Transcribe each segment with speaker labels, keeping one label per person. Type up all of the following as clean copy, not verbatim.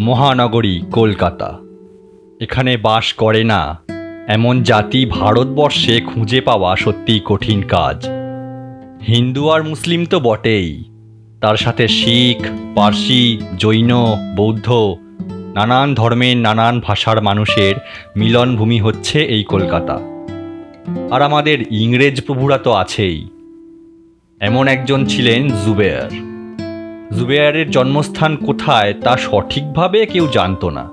Speaker 1: মহানগরী কলকাতা। এখানে বাস করে না এমন জাতি ভারতবর্ষে খুঁজে পাওয়া সত্যিই কঠিন কাজ। হিন্দু আর মুসলিম তো বটেই, তার সাথে শিখ, পার্সি, জৈন, বৌদ্ধ, নানান ধর্মের নানান ভাষার মানুষের মিলনভূমি হচ্ছে এই কলকাতা। আর আমাদের ইংরেজ প্রভুরা তো আছেই। এমন একজন ছিলেন জুবেয়ার। জুবেয়ারের জন্মস্থান কোথায় তা সঠিকভাবে কেউ জানতো না,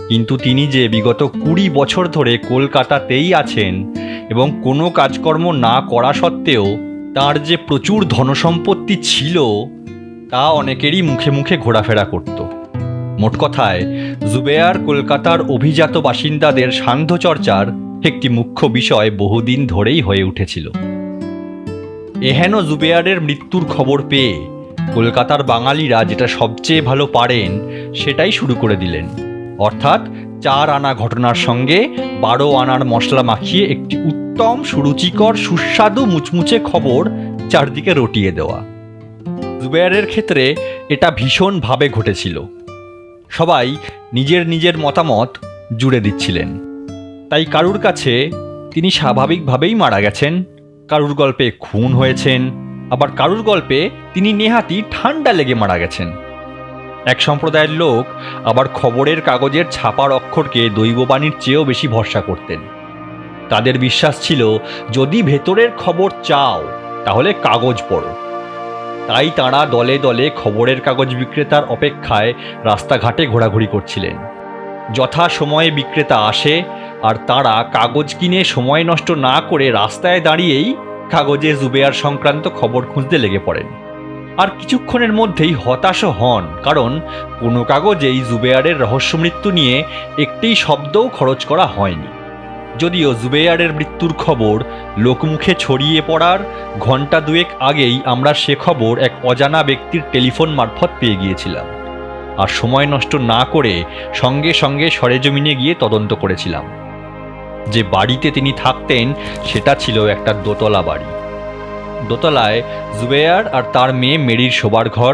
Speaker 1: কিন্তু তিনি যে বিগত 20 বছর ধরে কলকাতাতেই আছেন এবং কোনো কাজকর্ম না করা সত্ত্বেও তার যে প্রচুর ধনসম্পত্তি ছিল তা অনেকেরই মুখে মুখে ঘোরাফেরা করত। মোট কথায় জুবেয়ার কলকাতার অভিজাত বাসিন্দাদের সান্ধ্যচর্চার একটি মুখ্য বিষয় বহুদিন ধরেই হয়ে উঠেছিল। এহেন জুবেয়ারের মৃত্যুর খবর পেয়ে কলকাতার বাঙালিরা যেটা সবচেয়ে ভালো পারেন সেটাই শুরু করে দিলেন, অর্থাৎ 4 আনা ঘটনার সঙ্গে 12 আনার মশলা মাখিয়ে একটি উত্তম সুরুচিকর সুস্বাদু মুচমুচে খবর চারদিকে রটিয়ে দেওয়া। জুবেয়ারের ক্ষেত্রে এটা ভীষণভাবে ঘটেছিল। সবাই নিজের নিজের মতামত জুড়ে দিচ্ছিলেন, তাই কারুর কাছে তিনি স্বাভাবিকভাবেই মারা গেছেন, কারুর গল্পে খুন হয়েছেন, আবার কারুর গল্পে তিনি নেহাতি ঠান্ডা লেগে মারা গেছেন। এক সম্প্রদায়ের লোক আবার খবরের কাগজের ছাপার অক্ষরকে দৈববাণীর চেয়েও বেশি ভরসা করতেন। তাদের বিশ্বাস ছিল, যদি ভেতরের খবর চাও তাহলে কাগজ পড়ো। তাই তাঁরা দলে দলে খবরের কাগজ বিক্রেতার অপেক্ষায় রাস্তাঘাটে ঘোরাঘুরি করছিলেন। যথা সময়ে বিক্রেতা আসে আর তাঁরা কাগজ কিনে সময় নষ্ট না করে রাস্তায় দাঁড়িয়েই কাগজে জুবেয়ার সংক্রান্ত খবর খুঁজতে লেগে পড়েন। আর কিছুক্ষণের মধ্যেই হতাশও হন, কারণ কোনো কাগজেই জুবেয়ারের রহস্য মৃত্যু নিয়ে একটি শব্দও খরচ করা হয়নি। যদিও জুবেয়ারের মৃত্যুর খবর লোকমুখে ছড়িয়ে পড়ার ঘণ্টা 2 আগেই আমরা সে খবর এক অজানা ব্যক্তির টেলিফোন মারফত পেয়ে গিয়েছিলাম, আর সময় নষ্ট না করে সঙ্গে সঙ্গে সরেজমিনে গিয়ে তদন্ত করেছিলাম। যে বাড়িতে তিনি থাকতেন সেটা ছিল একটা দোতলা বাড়ি। দোতলায় জুবেয়ার আর তার মেয়ে মেরির শোবার ঘর,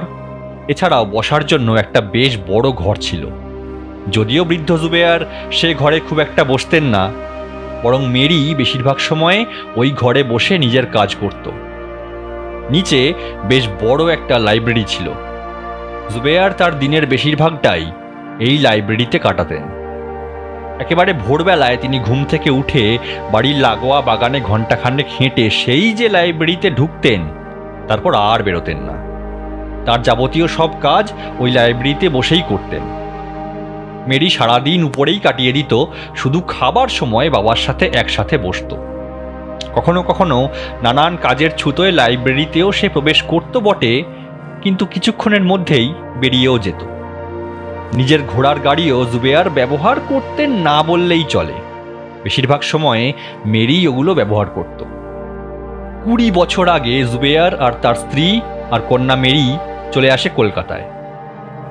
Speaker 1: এছাড়াও বসার জন্য একটা বেশ বড় ঘর ছিল। যদিও বৃদ্ধ জুবেয়ার সে ঘরে খুব একটা বসতেন না, বরং মেরি বেশিরভাগ সময়ে ওই ঘরে বসে নিজের কাজ করত। নিচে বেশ বড় একটা লাইব্রেরি ছিল। জুবেয়ার তার দিনের বেশিরভাগটাই এই লাইব্রেরিতে কাটাতেন। একেবারে ভোরবেলায় তিনি ঘুম থেকে উঠে বাড়ির লাগোয়া বাগানে ঘণ্টাখানেক হেঁটে সেই যে লাইব্রেরিতে ঢুকতেন, তারপর আর বেরোতেন না। তার যাবতীয় সব কাজ ওই লাইব্রেরিতে বসেই করতেন। মেরি সারাদিন উপরেই কাটিয়ে দিত, শুধু খাবার সময় বাবার সাথে একসাথে বসত। কখনো কখনো নানান কাজের ছুতোয় লাইব্রেরিতেও সে প্রবেশ করত বটে, কিন্তু কিছুক্ষণের মধ্যেই বেরিয়েও যেত। নিজের ঘোড়ার গাড়িও জুবেয়ার ব্যবহার করতেন না বললেই চলে। বেশিরভাগ সময়ে মেরি ওগুলো ব্যবহার করত। 20 বছর আগে জুবেয়ার আর তার স্ত্রী আর কন্যা মেরি চলে আসে কলকাতায়।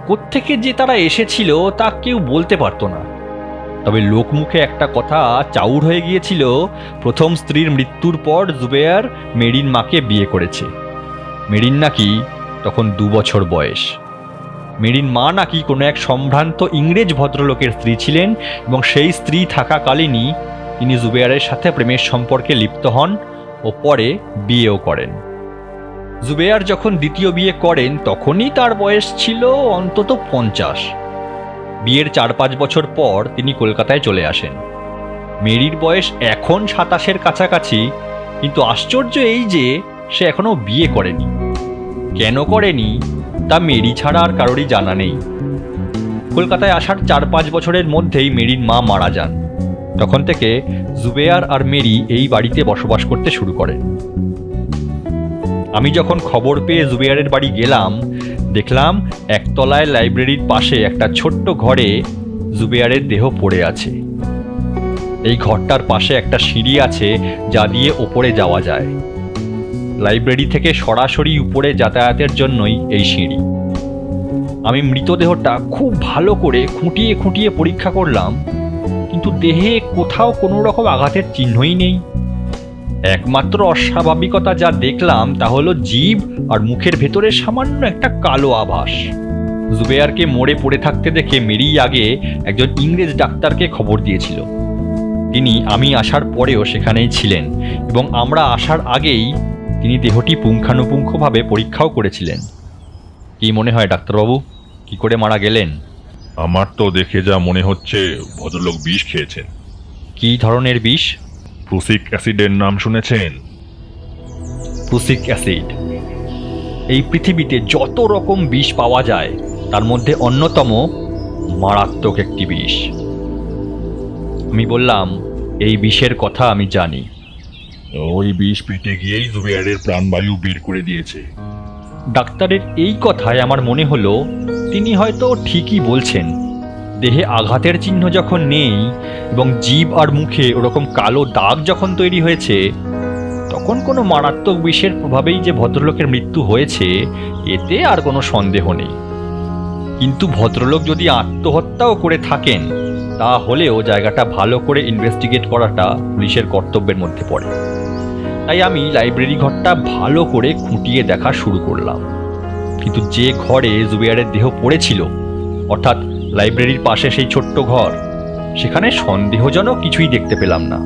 Speaker 1: কোত্থেকে যে তারা এসেছিল তা কেউ বলতে পারত না, তবে লোকমুখে একটা কথা চাউর হয়ে গিয়েছিল, প্রথম স্ত্রীর মৃত্যুর পর জুবেয়ার মেরির মাকে বিয়ে করেছে। মেরির নাকি তখন 2 বছর বয়স। মেরির মা নাকি কোনো এক সম্ভ্রান্ত ইংরেজ ভদ্রলোকের স্ত্রী ছিলেন এবং সেই স্ত্রী থাকাকালীনই তিনি জুবেয়ারের সাথে প্রেমের সম্পর্কে লিপ্ত হন ও পরে বিয়েও করেন। জুবেয়ার যখন দ্বিতীয় বিয়ে করেন তখনই তার বয়স ছিল অন্তত 50। বিয়ের 4-5 বছর পর তিনি কলকাতায় চলে আসেন। মেরির বয়স এখন 27-এর কাছাকাছি, কিন্তু আশ্চর্য এই যে সে এখনো বিয়ে করেনি। কেন করেনি তা মেরি ছাড়া আর কারোরই জানা নেই। কলকাতায় আসার 4-5 বছরের মধ্যেই মেরির মা মারা যান। তখন থেকে জুবেয়ার আর মেরি এই বাড়িতে বসবাস করতে শুরু করেন। আমি যখন খবর পেয়ে জুবেয়ারের বাড়ি গেলাম, দেখলাম একতলায় লাইব্রেরির পাশে একটা ছোট্ট ঘরে জুবেয়ারের দেহ পড়ে আছে। এই ঘরটার পাশে একটা সিঁড়ি আছে যা দিয়ে ওপরে যাওয়া যায়। লাইব্রেরি থেকে সরাসরি উপরে যাতায়াতের জন্যই এই সিঁড়ি। আমি মৃতদেহটা খুব ভালো করে খুঁটিয়ে খুঁটিয়ে পরীক্ষা করলাম, কিন্তু দেহে কোথাও কোনো রকম আঘাতের চিহ্নই নেই। একমাত্র অস্বাভাবিকতা যা দেখলাম তা হলো জিভ আর মুখের ভেতরে সামান্য একটা কালো আভাস। জুবেয়ারকে মরে পড়ে থাকতে দেখে মেরি আগে একজন ইংরেজ ডাক্তারকে খবর দিয়েছিল। তিনি আমি আসার পরেও সেখানেই ছিলেন এবং আমরা আসার আগেই তিনি দেহটি পুঙ্খানুপুঙ্খভাবে পরীক্ষাও করেছিলেন। কি মনে হয় ডাক্তারবাবু, কি করে মারা গেলেন?
Speaker 2: আমার তো দেখে যা মনে হচ্ছে ভদ্রলোক বিষ খেয়েছেন।
Speaker 1: কি ধরনের বিষ?
Speaker 2: প্রুসিক অ্যাসিডের নাম শুনেছেন?
Speaker 1: প্রুসিক অ্যাসিড এই পৃথিবীতে যত রকম বিষ পাওয়া যায় তার মধ্যে অন্যতম মারাত্মক একটি বিষ। আমি বললাম, এই বিষের কথা আমি জানি।
Speaker 2: ওই বিষ পেটে গিয়েই জুবেয়ারের প্রাণবায়ু বের করে দিয়েছে।
Speaker 1: ডাক্তারের এই কথায় আমার মনে হলো তিনি হয়তো ঠিকই বলছেন। দেহে আঘাতের চিহ্ন যখন নেই এবং জিভ আর মুখে ওরকম কালো দাগ যখন তৈরি হয়েছে, তখন কোনো মারাত্মক বিষের প্রভাবেই যে ভদ্রলোকের মৃত্যু হয়েছে এতে আর কোনো সন্দেহ নেই। কিন্তু ভদ্রলোক যদি আত্মহত্যাও করে থাকেন তাহলেও জায়গাটা ভালো করে ইনভেস্টিগেট করাটা পুলিশের কর্তব্যের মধ্যে পড়ে। তাই আমি লাইব্রেরি ঘরটা ভালো করে খুঁটিয়ে দেখা শুরু করলাম। কিন্তু যে ঘরে জুবেয়ারের দেহ পড়েছিল, অর্থাৎ লাইব্রেরির পাশে সেই ছোট্ট ঘর, সেখানে সন্দেহজনক কিছুই দেখতে পেলাম না।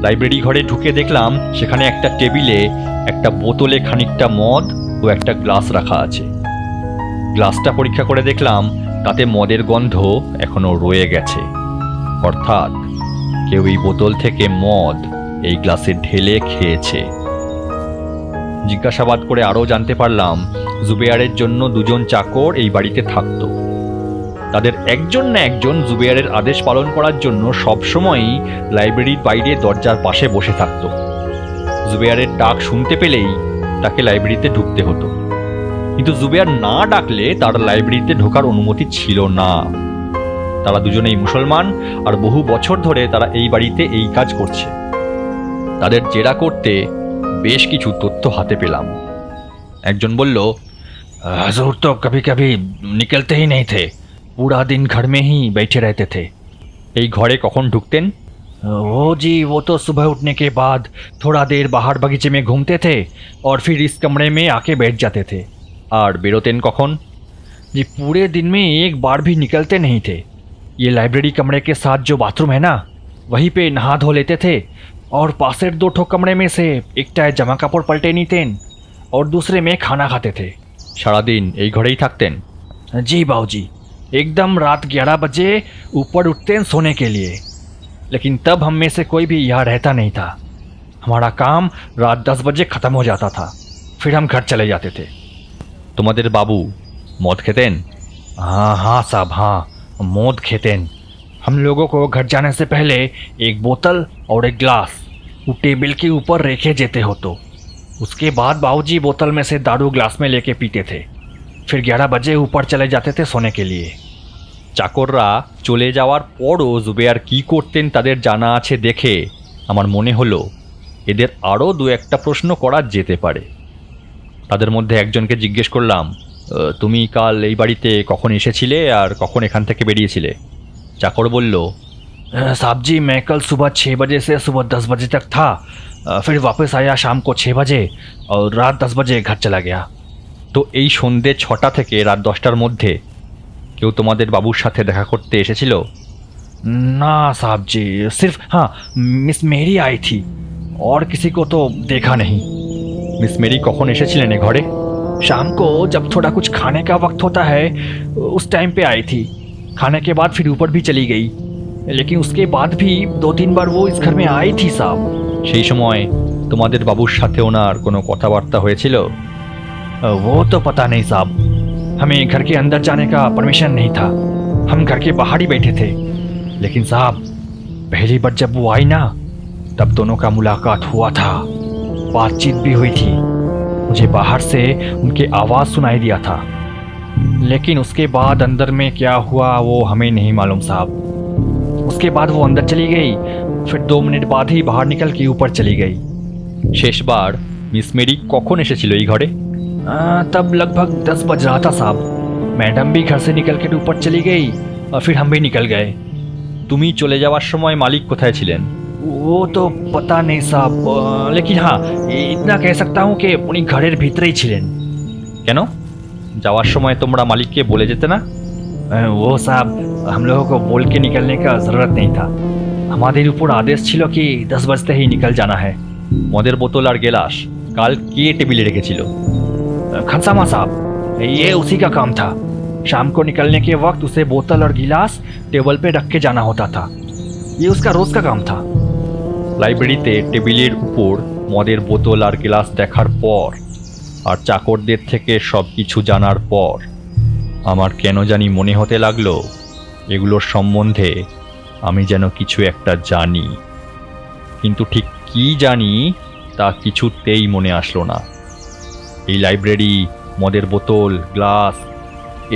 Speaker 1: লাইব্রেরি ঘরে ঢুকে দেখলাম সেখানে একটা টেবিলে একটা বোতলে খানিকটা মদ ও একটা গ্লাস রাখা আছে। গ্লাসটা পরীক্ষা করে দেখলাম তাতে মদের গন্ধ এখনো রয়ে গেছে, অর্থাৎ কেউ এই বোতল থেকে মদ এই গ্লাসে ঢেলে খেয়েছে। জিজ্ঞাসাবাদ করে আরও জানতে পারলাম জুবেয়ারের জন্য দুজন চাকর এই বাড়িতে থাকতো। তাদের একজন না একজন জুবেয়ারের আদেশ পালন করার জন্য সবসময়ই লাইব্রেরির বাইরে দরজার পাশে বসে থাকত। জুবেয়ারের ডাক শুনতে পেলেই তাকে লাইব্রেরিতে ঢুকতে হতো, কিন্তু জুবেয়ার না ডাকলে তার লাইব্রেরিতে ঢোকার অনুমতি ছিল না। তারা দুজনেই মুসলমান আর বহু বছর ধরে তারা এই বাড়িতে এই কাজ করছে। তাদের জেরা করতে বেশ কিছু তথ্য হাতে পেলাম। একজন বলল, হুজুর তো কभी कभी निकलते ही नहीं थे, पूरा दिन घर में ही बैठे रहते थे। এই ঘরে কখন ঢুকতেন? वो जी वो तो सुबह उठने के बाद थोड़ा देर बाहर बगीचे में घूमते थे और फिर इस कमरे में आके बैठ जाते थे। আর বেরোতেন কখন? जी पूरे दिन में एक बार भी निकलते नहीं थे। ये लाइब्रेरी कमरे के साथ जो बाथरूम है ना, वहीं पे नहा धो लेते थे और पासेर दो ठो कमरे में से एकटाয় জামা কাপড় पलटे নিতেন और दूसरे में खाना खाते थे। সারাদিন এই ঘরেই থাকতেন? जी बाबूजी, एकदम रात 11 बजे ऊपर उठते हैं सोने के लिए, लेकिन तब हम में से कोई भी यहाँ रहता नहीं था। हमारा काम रात 10 बजे ख़त्म हो जाता था, फिर हम घर चले जाते थे। তোমাদের বাবু মদ খেতেন? हाँ हाँ साहब, हाँ मौत खेतेन। हम लोगों को घर जाने से पहले एक बोतल और एक ग्लास वो टेबल के ऊपर रखे जेते हो, तो उसके बाद बाबूजी बोतल में से दारू ग्लास में लेके पीते थे, फिर 11 बजे ऊपर चले जाते थे सोने के लिए। চাকররা চলে যাওয়ার পরও জুবেয়ার কি করতেন তাদের জানা আছে দেখে আমার মনে হলো এদের আরও দু একটা প্রশ্ন করা যেতে পারে। তাদের মধ্যে একজনকে জিজ্ঞেস করলাম, তুমি কাল এই বাড়িতে কখন এসেছিলে আর কখন এখান থেকে বেরিয়েছিলে? চাকর বলল, साहब जी मैं कल सुबह 6 बजे से सुबह 10 बजे तक था, फिर वापस आया शाम को 6 बजे और रात 10 बजे घर चला गया। তো এই সন্ধ্যে 6টা থেকে রাত 10টার মধ্যে কেউ তোমাদের বাবুর সাথে দেখা করতে এসেছিল? না साहब जी, सिर्फ हाँ मिस मेरी आई थी और किसी को तो देखा नहीं। मिस मेरी কখন এসেছিলেন এ ঘরে? शाम को जब थोड़ा कुछ खाने का वक्त होता है उस टाइम पे आई थी। खाने के बाद फिर ऊपर भी चली गई, लेकिन उसके बाद भी 2-3 बार वो इस घर में आई थी साहब। সেই সময় তোমাদের বাবুর সাথে ওনার কোনো কথাবার্তা হয়েছিল? वो तो पता नहीं साहब, हमें घर के अंदर जाने का परमिशन नहीं था, हम घर के बाहर ही बैठे थे। लेकिन साहब पहली बार जब वो आई ना, तब दोनों का मुलाकात हुआ था, बातचीत भी हुई थी। मुझे बाहर से उनकी आवाज़ सुनाई दिया था, लेकिन उसके बाद अंदर में क्या हुआ वो हमें नहीं मालूम साहब। उसके बाद वो अंदर चली गई, फिर 2 मिनट बाद ही बाहर निकल के ऊपर चली गई। শেষবার মিস মেরি কখন এসেছিল এই ঘরে? तब लगभग 10 बज रहा था साहब। मैडम भी घर से निकल के ऊपर चली गई और फिर हम भी निकल गए। তুমি চলে যাওয়ার সময় মালিক কোথায় ছিলেন? वो तो पता नहीं साहब, लेकिन हाँ इतना कह सकता हूँ कि उन्हीं घरेर भीतर ही छिलेन। কেন? যাওয়ার সময় তোমরা মালিককে বলে যেতে না? वो साहब हम लोगों को बोल के निकलने का जरूरत नहीं था। আমাদের উপর আদেশ ছিল কি 10 बजते ही निकल जाना है। মদের বোতল আর গেলাস কাল কে টেবিলে রেখেছিল? खनसामा साहब, ये उसी का काम था। शाम को निकलने के वक्त उसे बोतल और गिलास टेबल पे रख के जाना होता था। ये उसका रोज का काम था। লাইব্রেরিতে টেবিলের উপর মদের বোতল আর গ্লাস দেখার পর আর চাকরদের থেকে সব কিছু জানার পর আমার কেন জানি মনে হতে লাগলো এগুলোর সম্বন্ধে আমি যেন কিছু একটা জানি, কিন্তু ঠিক কী জানি তা কিছুতেই মনে আসলো না। এই লাইব্রেরি, মদের বোতল, গ্লাস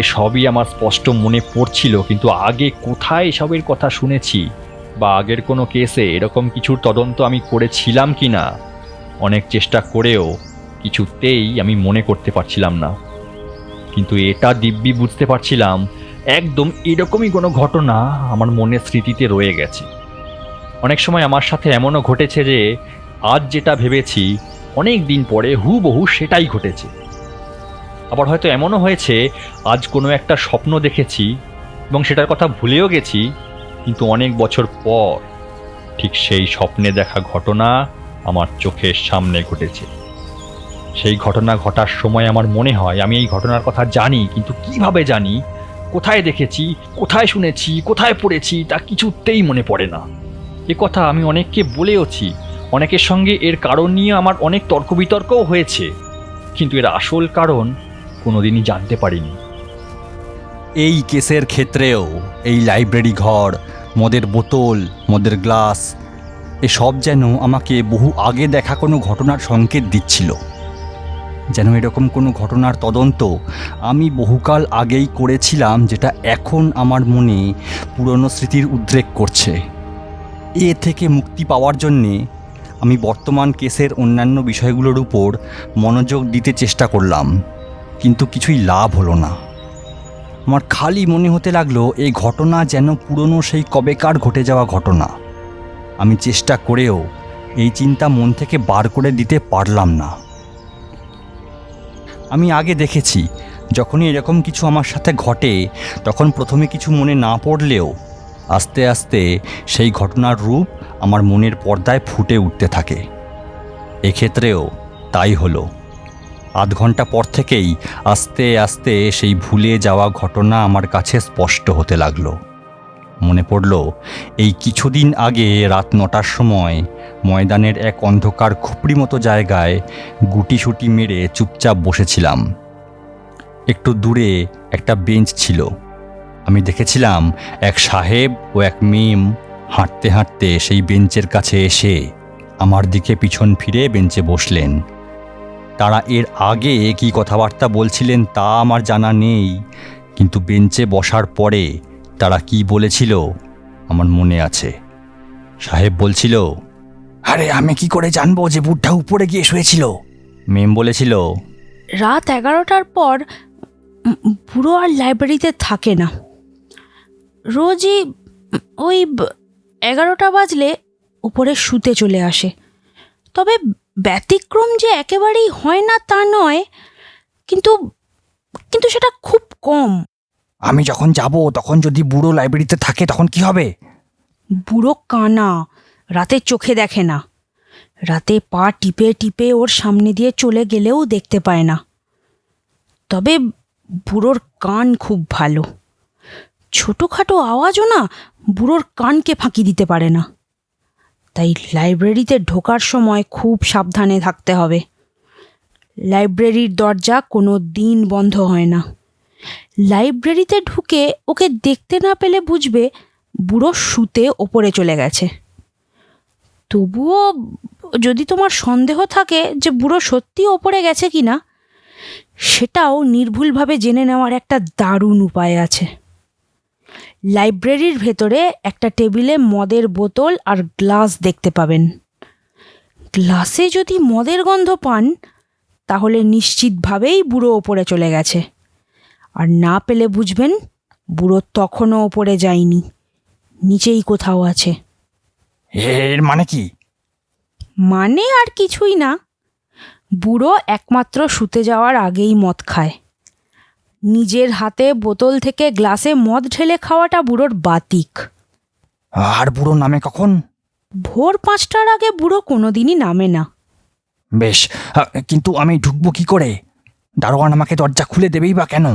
Speaker 1: এসবই আমার স্পষ্ট মনে পড়ছিল, কিন্তু আগে কোথায় এসবের কথা শুনেছি বা আগের কোনো কেসে এরকম কিছুর তদন্ত আমি করেছিলাম কি না অনেক চেষ্টা করেও কিছুতেই আমি মনে করতে পারছিলাম না। কিন্তু এটা দিব্যি বুঝতে পারছিলাম একদম এরকমই কোনো ঘটনা আমার মনের স্মৃতিতে রয়ে গেছে। অনেক সময় আমার সাথে এমনও ঘটেছে যে আজ যেটা ভেবেছি অনেক দিন পরে হুবহু সেটাই ঘটেছে। আবার হয়তো এমনও হয়েছে আজ কোনো একটা স্বপ্ন দেখেছি এবং সেটার কথা ভুলেও গেছি, কিন্তু অনেক বছর পর ঠিক সেই স্বপ্নে দেখা ঘটনা আমার চোখের সামনে ঘটেছে। সেই ঘটনা ঘটার সময় আমার মনে হয় আমি এই ঘটনার কথা জানি, কিন্তু কিভাবে জানি, কোথায় দেখেছি, কোথায় শুনেছি, কোথায় পড়েছি তা কিছুতেই মনে পড়ে না। এ কথা আমি অনেককে বলেওছি, অনেকের সঙ্গে এর কারণ নিয়ে আমার অনেক তর্ক বিতর্কও হয়েছে, কিন্তু এর আসল কারণ কোনোদিনই জানতে পারিনি।
Speaker 3: এই কেসের ক্ষেত্রেও এই লাইব্রেরি ঘর, মদের বোতল, মদের গ্লাস এসব যেন আমাকে বহু আগে দেখা কোনো ঘটনার সংকেত দিচ্ছিল। যেন এরকম কোনো ঘটনার তদন্ত আমি বহুকাল আগেই করেছিলাম, যেটা এখন আমার মনে পুরনো স্মৃতির উদ্রেক করছে। এ থেকে মুক্তি পাওয়ার জন্যে আমি বর্তমান কেসের অন্যান্য বিষয়গুলোর উপর মনোযোগ দিতে চেষ্টা করলাম, কিন্তু কিছুই লাভ হলো না। আমার খালি মনে হতে লাগলো এই ঘটনা যেন পুরনো সেই কবেকার ঘটে যাওয়া ঘটনা। আমি চেষ্টা করেও এই চিন্তা মন থেকে বার করে দিতে পারলাম না। আমি আগে দেখেছি যখনই এরকম কিছু আমার সাথে ঘটে তখন প্রথমে কিছু মনে না পড়লেও আস্তে আস্তে সেই ঘটনার রূপ আমার মনের পর্দায় ফুটে উঠতে থাকে। এক্ষেত্রেও তাই হলো। আধ ঘন্টা পর থেকেই আস্তে আস্তে সেই ভুলে যাওয়া ঘটনা আমার কাছে স্পষ্ট হতে লাগলো। মনে পড়ল এই কিছুদিন আগে রাত 9টার সময় ময়দানের এক অন্ধকার খুপড়ি মতো জায়গায় গুটিসুটি মেরে চুপচাপ বসেছিলাম। একটু দূরে একটা বেঞ্চ ছিল। আমি দেখেছিলাম এক সাহেব ও এক মেম হাঁটতে হাঁটতে সেই বেঞ্চের কাছে এসে আমার দিকে পিছন ফিরে বেঞ্চে বসলেন। তারা এর আগে কী কথাবার্তা বলছিলেন তা আমার জানা নেই, কিন্তু বেঞ্চে বসার পরে তারা কি বলেছিল আমার মনে আছে। সাহেব বলছিল, আরে আমি কি করে জানবো যে বুড়টা উপরে গিয়ে শুয়েছিল? মেম বলেছিল,
Speaker 4: রাত 11টার পর বুড়ো আর লাইব্রেরিতে থাকে না। রোজই ওই 11টা বাজলে উপরে শুতে চলে আসে। তবে ব্যতিক্রম যে একেবারেই হয় না তা নয়, কিন্তু কিন্তু সেটা খুব কম।
Speaker 3: আমি যখন যাব তখন যদি বুড়ো লাইব্রেরিতে থাকে তখন কি হবে?
Speaker 4: বুড়ো কানা, রাতে চোখে দেখে না। রাতে পা টিপে টিপে ওর সামনে দিয়ে চলে গেলেও দেখতে পায় না। তবে বুড়োর কান খুব ভালো। ছোটোখাটো আওয়াজও না বুড়োর কানকে ফাঁকি দিতে পারে না। তাই লাইব্রেরিতে ঢোকার সময় খুব সাবধানে থাকতে হবে। লাইব্রেরির দরজা কোনো দিন বন্ধ হয় না। লাইব্রেরিতে ঢুকে ওকে দেখতে না পেলে বুঝবে বুড়ো শুতে ওপরে চলে গেছে। তবুও যদি তোমার সন্দেহ থাকে যে বুড়ো সত্যি ওপরে গেছে কিনা, সেটাও নির্ভুলভাবে জেনে নেওয়ার একটা দারুণ উপায় আছে। লাইব্রেরির ভেতরে একটা টেবিলে মদের বোতল আর গ্লাস দেখতে পাবেন। গ্লাসে যদি মদের গন্ধ পান তাহলে নিশ্চিতভাবেই বুড়ো ওপরে চলে গেছে। আর না পেলে বুঝবেন বুড়ো তখনও ওপরে যায়নি, নিচেই কোথাও আছে।
Speaker 3: এর মানে কি?
Speaker 4: মানে আর কিছুই না, বুড়ো একমাত্র শুতে যাওয়ার আগেই মদ খায়। নিজের হাতে বোতল থেকে গ্লাসে মদ ঢেলে খাওয়াটা বুড়োর বাতিক।
Speaker 3: আর বুড়ো নামে কখন?
Speaker 4: ভোর 5টার আগে বুড়ো কোনোদিনই নামে না।
Speaker 3: বেশ, কিন্তু আমি ঢুকবো কি করে? দারোয়ান আমাকে দরজা খুলে দেবেই বা কেন?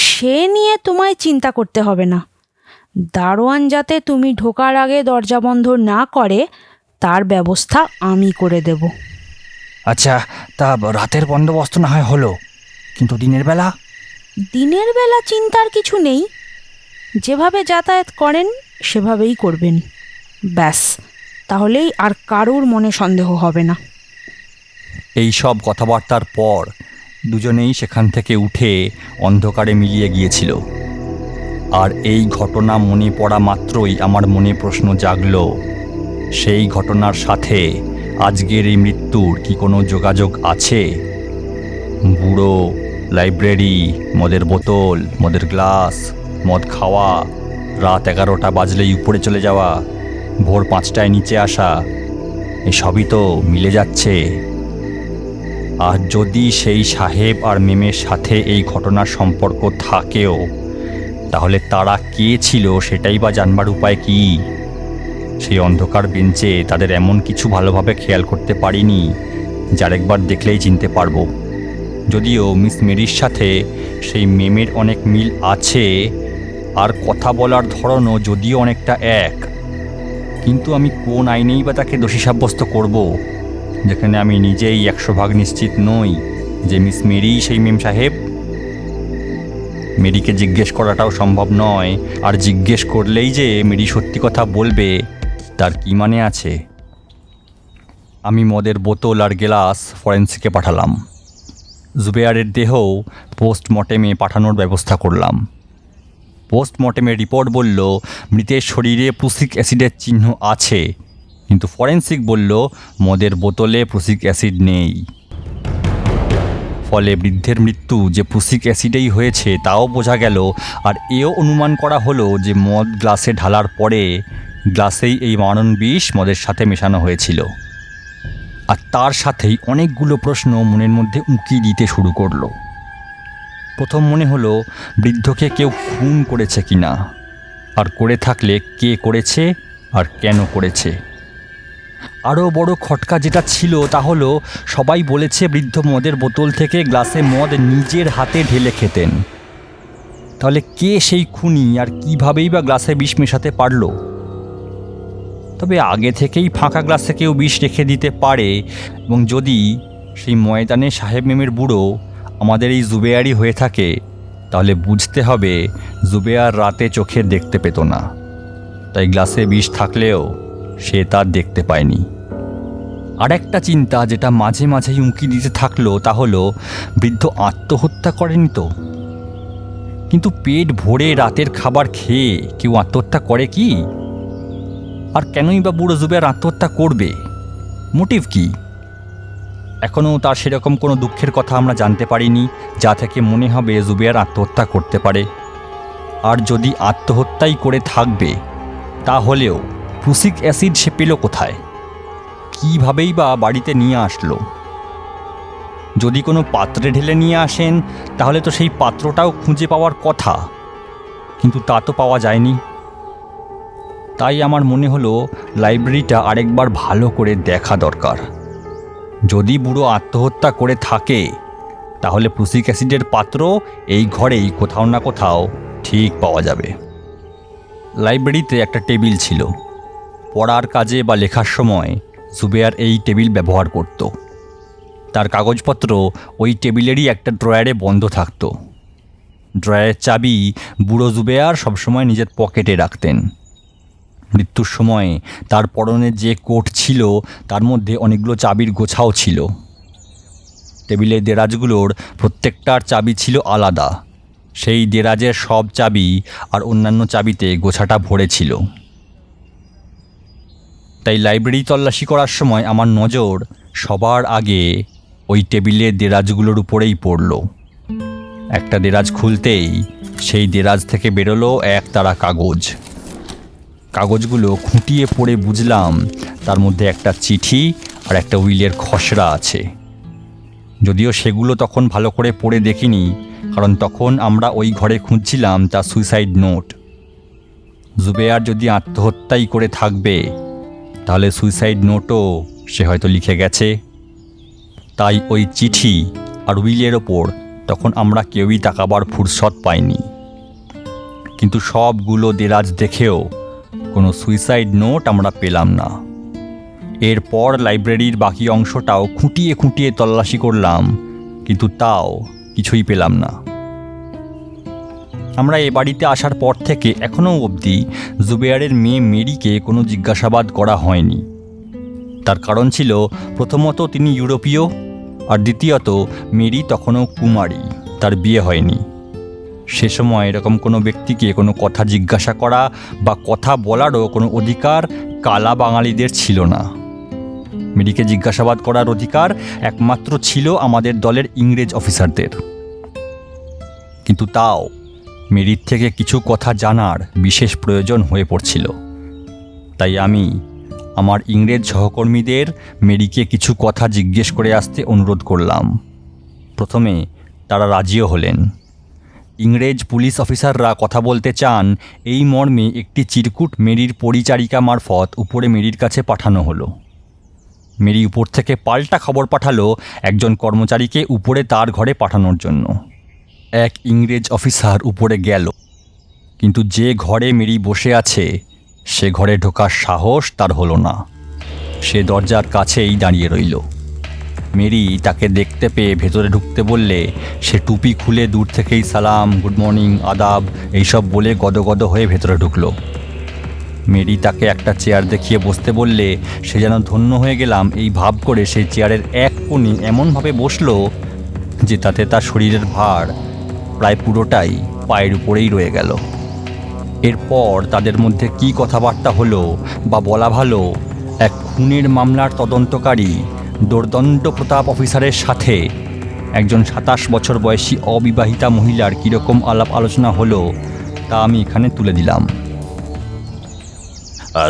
Speaker 4: সে নিয়ে তোমায় চিন্তা করতে হবে না। দারোয়ান যাতে তুমি ঢোকার আগে দরজা বন্ধ না করে তার ব্যবস্থা আমি করে দেব।
Speaker 3: আচ্ছা, তা রাতের বন্দোবস্ত না হয় হলো, কিন্তু দিনের বেলা?
Speaker 4: দিনের বেলা চিন্তার কিছু নেই, যেভাবে যাতায়াত করেন সেভাবেই করবেন। ব্যাস, তাহলেই আর কারোর মনে সন্দেহ হবে না।
Speaker 3: এই সব কথাবার্তার পর দুজনেই সেখান থেকে উঠে অন্ধকারে মিলিয়ে গিয়েছিল। আর এই ঘটনা মনে পড়া মাত্রই আমার মনে প্রশ্ন জাগল, সেই ঘটনার সাথে আজকের এই মৃত্যুর কি কোনো যোগাযোগ আছে? বুড়ো, লাইব্রেরি, মদের বোতল, মদের গ্লাস, মদ খাওয়া, রাত 11টা বাজলেই উপরে চলে যাওয়া, ভোর 5টায় নিচে আসা, এসবই তো মিলে যাচ্ছে। আর যদি সেই সাহেব আর মেমের সাথে এই ঘটনার সম্পর্ক থাকেও, তাহলে তারা কে ছিল সেটাই বা জানবার উপায় কি? সেই অন্ধকার বেঞ্চে তাদের এমন কিছু ভালোভাবে খেয়াল করতে পারিনি যার একবার দেখলেই চিনতে পারবো। যদিও মিস মেরির সাথে সেই মেমের অনেক মিল আছে, আর কথা বলার ধরনও যদিও অনেকটা এক, কিন্তু আমি কোন আইনেই বা তাকে দোষী সাব্যস্ত করব, যেখানে আমি নিজেই 100% নিশ্চিত নই যে মিস মেরি সেই মেম সাহেব। মেরিকে জিজ্ঞেস করাটাও সম্ভব নয়, আর জিজ্ঞেস করলেই যে মেরি সত্যি কথা বলবে তার কি মানে আছে? আমি মদের বোতল আর গ্লাস ফরেন্সিকে পাঠালাম। জুবেয়ারের দেহও পোস্টমর্টেমে পাঠানোর ব্যবস্থা করলাম। পোস্টমর্টেমের রিপোর্ট বলল মৃতের শরীরে প্রুসিক অ্যাসিডের চিহ্ন আছে, কিন্তু ফরেন্সিক বলল মদের বোতলে প্রুসিক অ্যাসিড নেই। ফলে বৃদ্ধের মৃত্যু যে প্রুসিক অ্যাসিডেই হয়েছে তাও বোঝা গেল, আর এও অনুমান করা হলো যে মদ গ্লাসে ঢালার পরে গ্লাসেই এই মারণ বিষ মদের সাথে মেশানো হয়েছিল। আর তার সাথেই অনেকগুলো প্রশ্ন মনের মধ্যে উঁকি দিতে শুরু করলো। প্রথম মনে হলো বৃদ্ধকে কেউ খুন করেছে কিনা, আর করে থাকলে কে করেছে আর কেন করেছে। আরও বড় খটকা যেটা ছিল তা হলো সবাই বলেছে বৃদ্ধ মদের বোতল থেকে গ্লাসে মদ নিজের হাতে ঢেলে খেতেন। তাহলে কে সেই খুনি, আর কীভাবেই বা গ্লাসে বিষ মেশাতে পারলো? তবে আগে থেকেই ফাঁকা গ্লাসে কেউ বিষ রেখে দিতে পারে, এবং যদি সেই ময়দানে সাহেব মেমের বুড়ো আমাদের এই জুবেয়ারই হয়ে থাকে, তাহলে বুঝতে হবে জুবেয়ার রাতে চোখে দেখতে পেত না, তাই গ্লাসে বিষ থাকলেও সে তা দেখতে পায়নি। আর একটা চিন্তা যেটা মাঝে মাঝেই উঁকি দিতে থাকলো তা হলো বৃদ্ধ আত্মহত্যা করেনি তো। কিন্তু পেট ভরে রাতের খাবার খেয়ে কেউ আত্মহত্যা করে কি? আর কেনই বা বুড়ো জুবেয়ার আত্মহত্যা করবে? মোটিভ কি? এখনও তার সেরকম কোনো দুঃখের কথা আমরা জানতে পারিনি যা থেকে মনে হবে জুবেয়ার আত্মহত্যা করতে পারে। আর যদি আত্মহত্যাই করে থাকবে, তাহলেও প্রুসিক অ্যাসিড সে পেল কোথায়? কীভাবেই বা বাড়িতে নিয়ে আসলো? যদি কোনো পাত্রে ঢেলে নিয়ে আসেন তাহলে তো সেই পাত্রটাও খুঁজে পাওয়ার কথা, কিন্তু তা তো পাওয়া যায়নি। তাই আমার মনে হলো লাইব্রেরিটা আরেকবার ভালো করে দেখা দরকার। যদি বুড়ো আত্মহত্যা করে থাকে, তাহলে প্রুসিক অ্যাসিডের পাত্র এই ঘরেই কোথাও না কোথাও ঠিক পাওয়া যাবে। লাইব্রেরিতে একটা টেবিল ছিল। পড়ার কাজে বা লেখার সময় জুবেয়ার এই টেবিল ব্যবহার করত। তার কাগজপত্র ওই টেবিলেরই একটা ড্রয়ারে বন্ধ থাকত। ড্রয়ারের চাবি বুড়ো জুবেয়ার সবসময় নিজের পকেটে রাখতেন। মৃত্যুর সময় তার পরনে যে কোট ছিল তার মধ্যে অনেকগুলো চাবির গোছাও ছিল। টেবিলের দেরাজগুলোর প্রত্যেকটার চাবি ছিল আলাদা। সেই দেরাজের সব চাবি আর অন্যান্য চাবিতে গোছাটা ভরে ছিল। তাই লাইব্রেরি তল্লাশি করার সময় আমার নজর সবার আগে ওই টেবিলের দেরাজগুলোর উপরেই পড়ল। একটা দেরাজ খুলতেই সেই দেরাজ থেকে বেরোলো একতারা কাগজ। কাগজগুলো খুঁটিয়ে পড়ে বুঝলাম তার মধ্যে একটা চিঠি আর একটা উইলের খসড়া আছে। যদিও সেগুলো তখন ভালো করে পড়ে দেখিনি, কারণ তখন আমরা ওই ঘরে খুঁজছিলাম তার সুইসাইড নোট। জুবেয়ার যদি আত্মহত্যাই করে থাকবে তাহলে সুইসাইড নোটও সে হয়তো লিখে গেছে। তাই ওই চিঠি আর উইলের ওপর তখন আমরা কেউই তাকাবার ফুরসত পাইনি। কিন্তু সবগুলো দেরাজ দেখেও কোনো সুইসাইড নোট আমরা পেলাম না। এরপর লাইব্রেরির বাকি অংশটাও খুঁটিয়ে খুঁটিয়ে তল্লাশি করলাম, কিন্তু তাও কিছুই পেলাম না। আমরা এ বাড়িতে আসার পর থেকে এখনও অবধি জুবেয়ারের মেয়ে মেরিকে কোনো জিজ্ঞাসাবাদ করা হয়নি। তার কারণ ছিল, প্রথমত তিনি ইউরোপীয়, আর দ্বিতীয়ত মেরি তখনও কুমারী, তার বিয়ে হয়নি। সে সময় এরকম কোনো ব্যক্তিকে কোনো কথা জিজ্ঞাসা করা বা কথা বলারও কোনো অধিকার কালা বাঙালিদের ছিল না। মেরিকে জিজ্ঞাসাবাদ করার অধিকার একমাত্র ছিল আমাদের দলের ইংরেজ অফিসারদের। কিন্তু তাও মেরির থেকে কিছু কথা জানার বিশেষ প্রয়োজন হয়ে পড়ছিল। তাই আমি আমার ইংরেজ সহকর্মীদের মেরিকে কিছু কথা জিজ্ঞেস করে আসতে অনুরোধ করলাম। প্রথমে তারা রাজিও হলেন। ইংরেজ পুলিশ অফিসাররা কথা বলতে চান এই মর্মে একটি চিরকুট মেরির পরিচারিকা মারফত উপরে মেরির কাছে পাঠানো হলো। মেরি উপর থেকে পাল্টা খবর পাঠালো একজন কর্মচারীকে উপরে তার ঘরে পাঠানোর জন্য। এক ইংরেজ অফিসার উপরে গেল, কিন্তু যে ঘরে মেরি বসে আছে সে ঘরে ঢোকার সাহস তার হলো না। সে দরজার কাছেই দাঁড়িয়ে রইল। মেরি তাকে দেখতে পেয়ে ভেতরে ঢুকতে বললে সে টুপি খুলে দূর থেকেই সালাম, গুড মর্নিং, আদাব এইসব বলে গদগদ হয়ে ভেতরে ঢুকলো। মেরি তাকে একটা চেয়ার দেখিয়ে বসতে বললে সে যেন ধন্য হয়ে গেলাম এই ভাব করে সেই চেয়ারের এক কোণে এমনভাবে বসলো যে তাতে তার শরীরের ভার প্রায় পুরোটাই পায়ের উপরেই রয়ে গেল। এরপর তাদের মধ্যে কী কথাবার্তা হলো বা বলা ভালো, এক খুনের মামলার তদন্তকারী দোর্দণ্ড প্রতাপ অফিসারের সাথে একজন 27 বছর বয়সী অবিবাহিতা মহিলার কীরকম আলাপ আলোচনা হলো তা আমি এখানে তুলে দিলাম।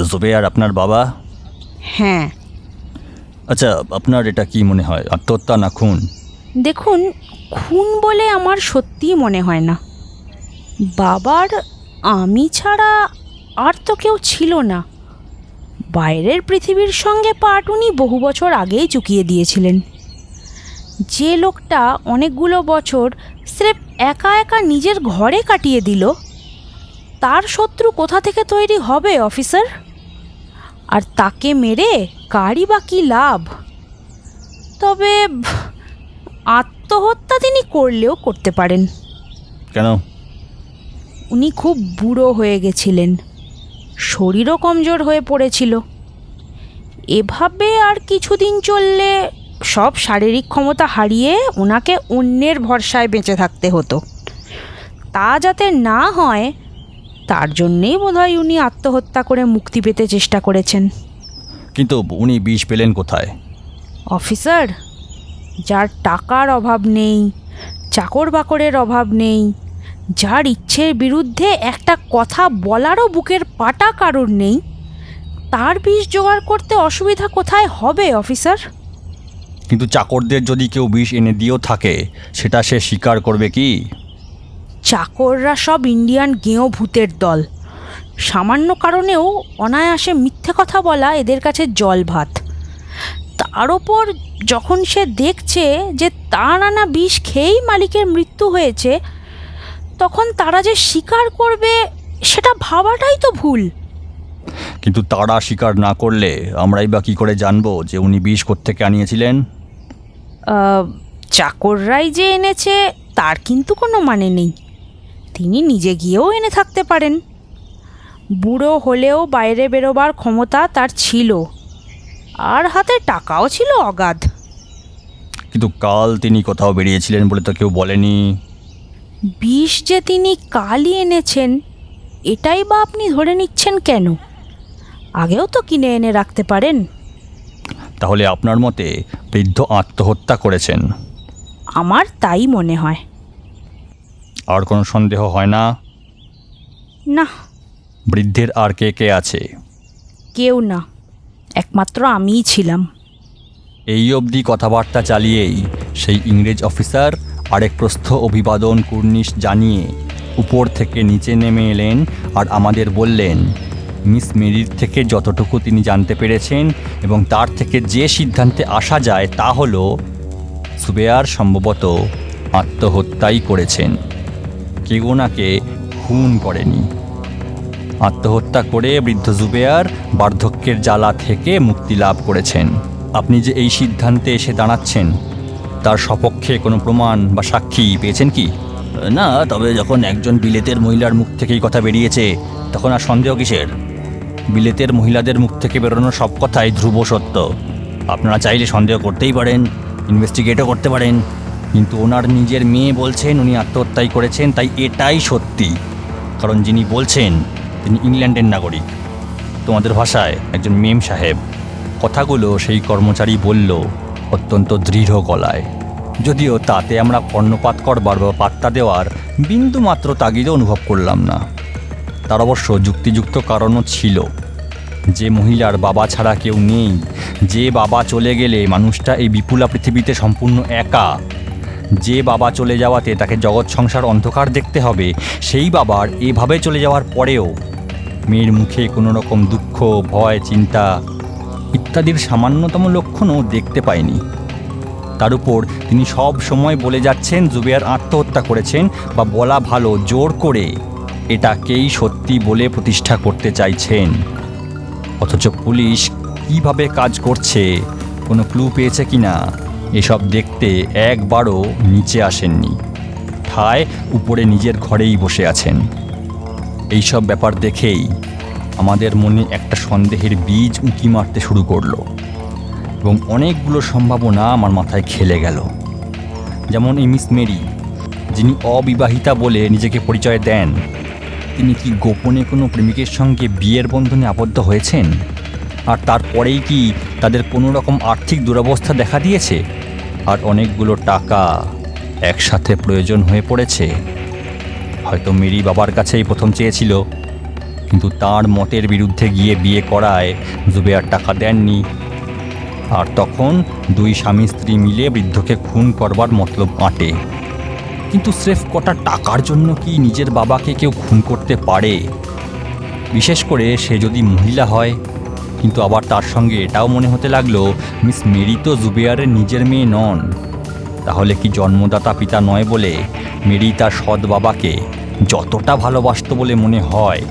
Speaker 3: জুবেয়ার আপনার বাবা?
Speaker 4: হ্যাঁ।
Speaker 3: আচ্ছা, আপনার এটা কি মনে হয়, আত্মহত্যা না খুন?
Speaker 4: দেখুন, খুন বলে আমার সত্যিই মনে হয় না। বাবার আমি ছাড়া আর তো কেউ ছিল না। বাইরের পৃথিবীর সঙ্গে পাট উনি বহু বছর আগেই চুকিয়ে দিয়েছিলেন। যে লোকটা অনেকগুলো বছর স্রেফ একা একা নিজের ঘরে কাটিয়ে দিল, তার শত্রু কোথা থেকে তৈরি হবে অফিসার? আর তাকে মেরে কারই বা কী লাভ? তবে আত্মহত্যা তিনি করলেও করতে পারেন।
Speaker 3: কেন?
Speaker 4: উনি খুব বুড়ো হয়ে গেছিলেন, শরীরও কমজোর হয়ে পড়েছিল। এভাবে আর কিছুদিন চললে সব শারীরিক ক্ষমতা হারিয়ে ওনাকে অন্যের ভরসায় বেঁচে থাকতে হতো। তা যাতে না হয় তার জন্যেই বোধহয় উনি আত্মহত্যা করে মুক্তি পেতে চেষ্টা করেছেন।
Speaker 3: কিন্তু উনি বিষ পেলেন কোথায়?
Speaker 4: অফিসার, যার টাকার অভাব নেই, চাকর বাকরের অভাব নেই, যার ইচ্ছের বিরুদ্ধে একটা কথা বলারও বুকের পাটা কারোর নেই, তার বিষ জোগাড় করতে অসুবিধা কোথায় হবে অফিসার?
Speaker 3: কিন্তু চাকরদের যদি কেউ বিষ এনে দিয়েও থাকে সেটা সে স্বীকার করবে কি?
Speaker 4: চাকররা সব ইন্ডিয়ান গেঁয়ো ভূতের দল। সামান্য কারণেও অনায়াসে মিথ্যে কথা বলা এদের কাছে জল ভাত। তার ওপর যখন সে দেখছে যে তার আনা বিষ খেয়েই মালিকের মৃত্যু হয়েছে, তখন তারা যে স্বীকার করবে সেটা ভাবাটাই তো ভুল।
Speaker 3: কিন্তু তারা স্বীকার না করলে আমরাই বা কী করে জানবো যে উনি বিষ কোত্থেকে আনিয়েছিলেন?
Speaker 4: চাকররাই যে এনেছে তার কিন্তু কোনো মানে নেই। তিনি নিজে গিয়েও এনে থাকতে পারেন। বুড়ো হলেও বাইরে বেরোবার ক্ষমতা তার ছিল, আর হাতে টাকাও ছিল অগাধ।
Speaker 3: কিন্তু কাল তিনি কোথাও বেরিয়েছিলেন বলে তো কেউ বলেনি।
Speaker 4: বিষ যে তিনি কালই এনেছেন এটাই বা আপনি ধরে নিচ্ছেন কেন? আগেও তো কিনে এনে রাখতে পারেন।
Speaker 3: তাহলে আপনার মতে বৃদ্ধ আত্মহত্যা করেছেন?
Speaker 4: আমার তাই মনে হয়।
Speaker 3: আর কোনো সন্দেহ হয় না?
Speaker 4: না।
Speaker 3: বৃদ্ধের আর কে কে আছে?
Speaker 4: কেউ না, একমাত্র আমিই ছিলাম।
Speaker 3: এই অবধি কথাবার্তা চালিয়েই সেই ইংরেজ অফিসার আরেক প্রস্থ অভিবাদন কুর্নিশ জানিয়ে উপর থেকে নিচে নেমে এলেন আর আমাদের বললেন মিস মেরির থেকে যতটুকু তিনি জানতে পেরেছেন এবং তার থেকে যে সিদ্ধান্তে আসা যায় তা হলো সুবেয়ার সম্ভবত আত্মহত্যাই করেছেন, কেউ ওনাকে খুন করেনি। আত্মহত্যা করে বৃদ্ধ জুবেয়ার বার্ধক্যের জ্বালা থেকে মুক্তি লাভ করেছেন। আপনি যে এই সিদ্ধান্তে এসে দাঁড়াচ্ছেন তার সপক্ষে কোনো প্রমাণ বা সাক্ষী পেয়েছেন কি? না, তবে যখন একজন বিলেতের মহিলার মুখ থেকেই কথা বেরিয়েছে তখন আর সন্দেহ কিসের? বিলেতের মহিলাদের মুখ থেকে বেরোনো সব কথাই ধ্রুব সত্য। আপনারা চাইলে সন্দেহ করতেই পারেন, ইনভেস্টিগেটও করতে পারেন, কিন্তু ওনার নিজের মেয়ে বলছেন উনি আত্মহত্যাই করেছেন, তাই এটাই সত্যি। কারণ যিনি বলছেন তিনি ইংল্যান্ডের নাগরিক, তোমাদের ভাষায় একজন মেম সাহেব। কথাগুলো সেই কর্মচারী বলল অত্যন্ত দৃঢ় গলায়, যদিও তাতে আমরা কর্ণপাত করবার বা পাত্তা দেওয়ার বিন্দুমাত্র তাগিদও অনুভব করলাম না। তার অবশ্য যুক্তিযুক্ত কারণও ছিল। যে মহিলার বাবা ছাড়া কেউ নেই, যে বাবা চলে গেলে মানুষটা এই বিপুলা পৃথিবীতে সম্পূর্ণ একা, যে বাবা চলে যাওয়াতে তাকে জগৎ সংসার অন্ধকার দেখতে হবে, সেই বাবার এভাবে চলে যাওয়ার পরেও মেয়ের মুখে কোনো রকম দুঃখ, ভয়, চিন্তা ইত্যাদির সামান্যতম লক্ষণও দেখতে পাইনি। তার উপর তিনি সব সময় বলে যাচ্ছেন জুবেয়ার আত্মহত্যা করেছেন, বা বলা ভালো জোর করে এটাকেই সত্যি বলে প্রতিষ্ঠা করতে চাইছেন। অথচ পুলিশ কিভাবে কাজ করছে, কোনো ক্লু পেয়েছে কিনা এসব দেখতে একবারও নিচে আসেননি, ঠায় উপরে নিজের ঘরেই বসে আছেন। এইসব ব্যাপার দেখেই আমাদের মনে একটা সন্দেহের বীজ উঁকি মারতে শুরু করলো এবং অনেকগুলো সম্ভাবনা আমার মাথায় খেলে গেল। যেমন এই মিস মেরি, যিনি অবিবাহিতা বলে নিজেকে পরিচয় দেন, তিনি কি গোপনে কোনো প্রেমিকের সঙ্গে বিয়ের বন্ধনে আবদ্ধ হয়েছেন? আর তারপরেই কি তাদের কোনো রকম আর্থিক দুরবস্থা দেখা দিয়েছে আর অনেকগুলো টাকা একসাথে প্রয়োজন হয়ে পড়েছে? হয়তো মেরি বাবার কাছেই প্রথম চেয়েছিল, কিন্তু তার মতের বিরুদ্ধে গিয়ে বিয়ে করায় জুবেয়ার টাকা দেননি, আর তখন দুই স্বামী স্ত্রী মিলে বৃদ্ধকে খুন করবার মতলব আঁটে। কিন্তু স্রেফ কটা টাকার জন্য কি নিজের বাবাকে কেউ খুন করতে পারে? বিশেষ করে সে যদি মহিলা হয়। কিন্তু আবার তার সঙ্গে এটাও মনে হতে লাগলো মিস মেরি তো জুবেয়ারের নিজের মেয়ে নন। তাহলে কি জন্মদাতা পিতা নয় বলে মেরি তার সৎ বাবাকে যতটা ভালোবাসত বলে মনে হয়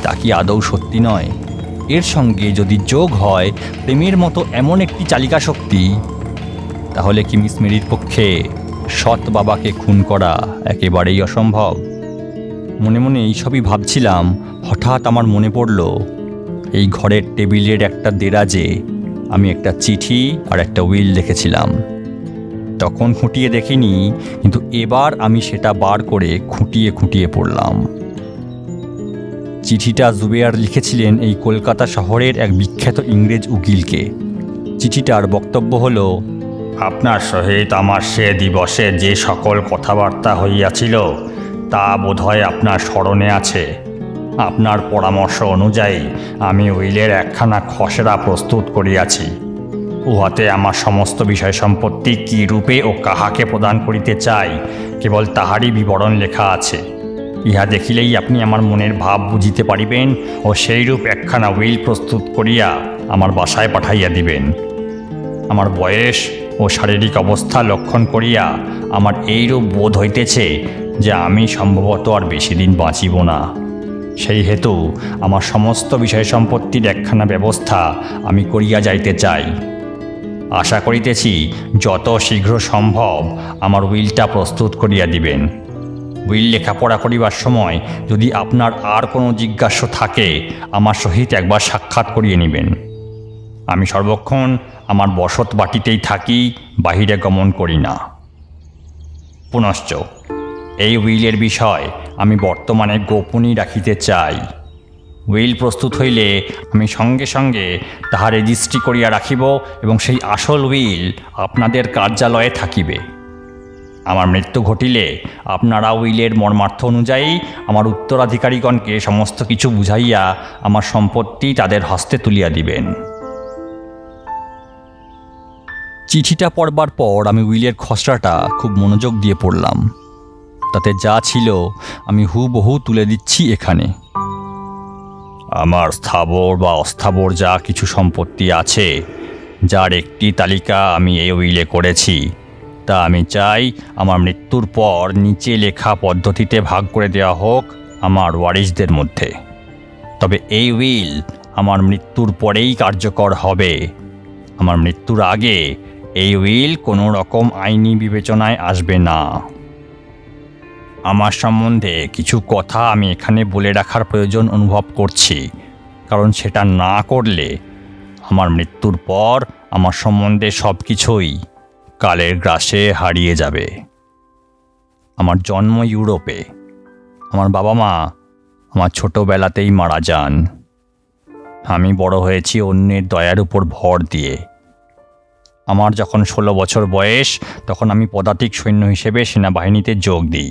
Speaker 3: তা কি আদৌ সত্যি নয়? এর সঙ্গে যদি যোগ হয় প্রেমের মতো এমন একটি চালিকা শক্তি, তাহলে কি মিস মেরির পক্ষে সৎ বাবাকে খুন করা একেবারেই অসম্ভব? মনে মনে এইসবই ভাবছিলাম, হঠাৎ আমার মনে পড়ল এই ঘরের টেবিলের একটা দেরাজে আমি একটা চিঠি আর একটা উইল দেখেছিলাম। তখন খুঁটিয়ে দেখিনি, কিন্তু এবার আমি সেটা বার করে খুঁটিয়ে খুঁটিয়ে পড়লাম। চিঠিটা জুবেয়ার লিখেছিলেন এই কলকাতা শহরের এক বিখ্যাত ইংরেজ উকিলকে। চিঠিটার বক্তব্য হলো, আপনার সহিত আমার সে দিবসে যে সকল কথাবার্তা হইয়াছিল তা বোধহয় আপনার স্মরণে আছে। আপনার পরামর্শ অনুযায়ী আমি উইলের একখানা খসড়া প্রস্তুত করিয়াছি। উহাতে আমার সমস্ত বিষয় সম্পত্তি কী রূপে ও কাহাকে প্রদান করিতে চাই কেবল তাহারই বিবরণ লেখা আছে। ইহা দেখিলেই আপনি আমার মনের ভাব বুঝিতে পারিবেন ও সেইরূপ একখানা উইল প্রস্তুত করিয়া আমার বাসায় পাঠাইয়া দিবেন। আমার বয়স ও শারীরিক অবস্থা লক্ষণ করিয়া আমার এইরূপ বোধ হইতেছে যে আমি সম্ভবত আর বেশি দিন বাঁচিব না। সেই হেতু আমার সমস্ত বিষয় সম্পত্তির একখানা ব্যবস্থা আমি করিয়া যাইতে চাই। আশা করিতেছি যত শীঘ্র সম্ভব আমার উইলটা প্রস্তুত করিয়া দিবেন। উইল লেখাপড়া করিবার সময় যদি আপনার আর কোনো জিজ্ঞাসা থাকে আমার সহিত একবার সাক্ষাৎ করিয়ে নেবেন। আমি সর্বক্ষণ আমার বসত বাটিতেই থাকি, বাহিরে গমন করি না। পুনশ্চ এই উইলের বিষয় আমি বর্তমানে গোপনই রাখিতে চাই। উইল প্রস্তুত হইলে আমি সঙ্গে সঙ্গে তাহা রেজিস্ট্রি করিয়া রাখিব এবং সেই আসল উইল আপনাদের কার্যালয়ে থাকিবে। আমার মৃত্যু ঘটিলে আপনারা উইলের মর্মার্থ অনুযায়ী আমার উত্তরাধিকারীগণকে সমস্ত কিছু বুঝাইয়া আমার সম্পত্তি তাদের হস্তে তুলিয়া দিবেন। চিঠিটা পড়বার পর আমি উইলের খসড়াটা খুব মনোযোগ দিয়ে পড়লাম। তাতে যা ছিল আমি হুবহু তুলে দিচ্ছি এখানে। আমার স্থাবর বা অস্থাবর যা কিছু সম্পত্তি আছে, যার একটি তালিকা আমি এই উইলে করেছি, তা আমি চাই আমার মৃত্যুর পর নিচে লেখা পদ্ধতিতে ভাগ করে দেওয়া হোক আমার ওয়ারিসদের মধ্যে। তবে এই উইল আমার মৃত্যুর পরেই কার্যকর হবে। আমার মৃত্যুর আগে এই উইল কোনো রকম আইনি বিবেচনায় আসবে না। আমার সম্বন্ধে কিছু কথা আমি এখানে বলে রাখার প্রয়োজন অনুভব করছি, কারণ সেটা না করলে আমার মৃত্যুর পর আমার সম্বন্ধে সব কিছুই কালের গ্রাসে হারিয়ে যাবে। আমার জন্ম ইউরোপে। আমার বাবা মা আমার ছোটোবেলাতেই মারা যান। আমি বড় হয়েছি অন্যের দয়ার উপর ভর দিয়ে। আমার যখন 16 বছর বয়স, তখন আমি পদাতিক সৈন্য হিসেবে সেনাবাহিনীতে যোগ দিই।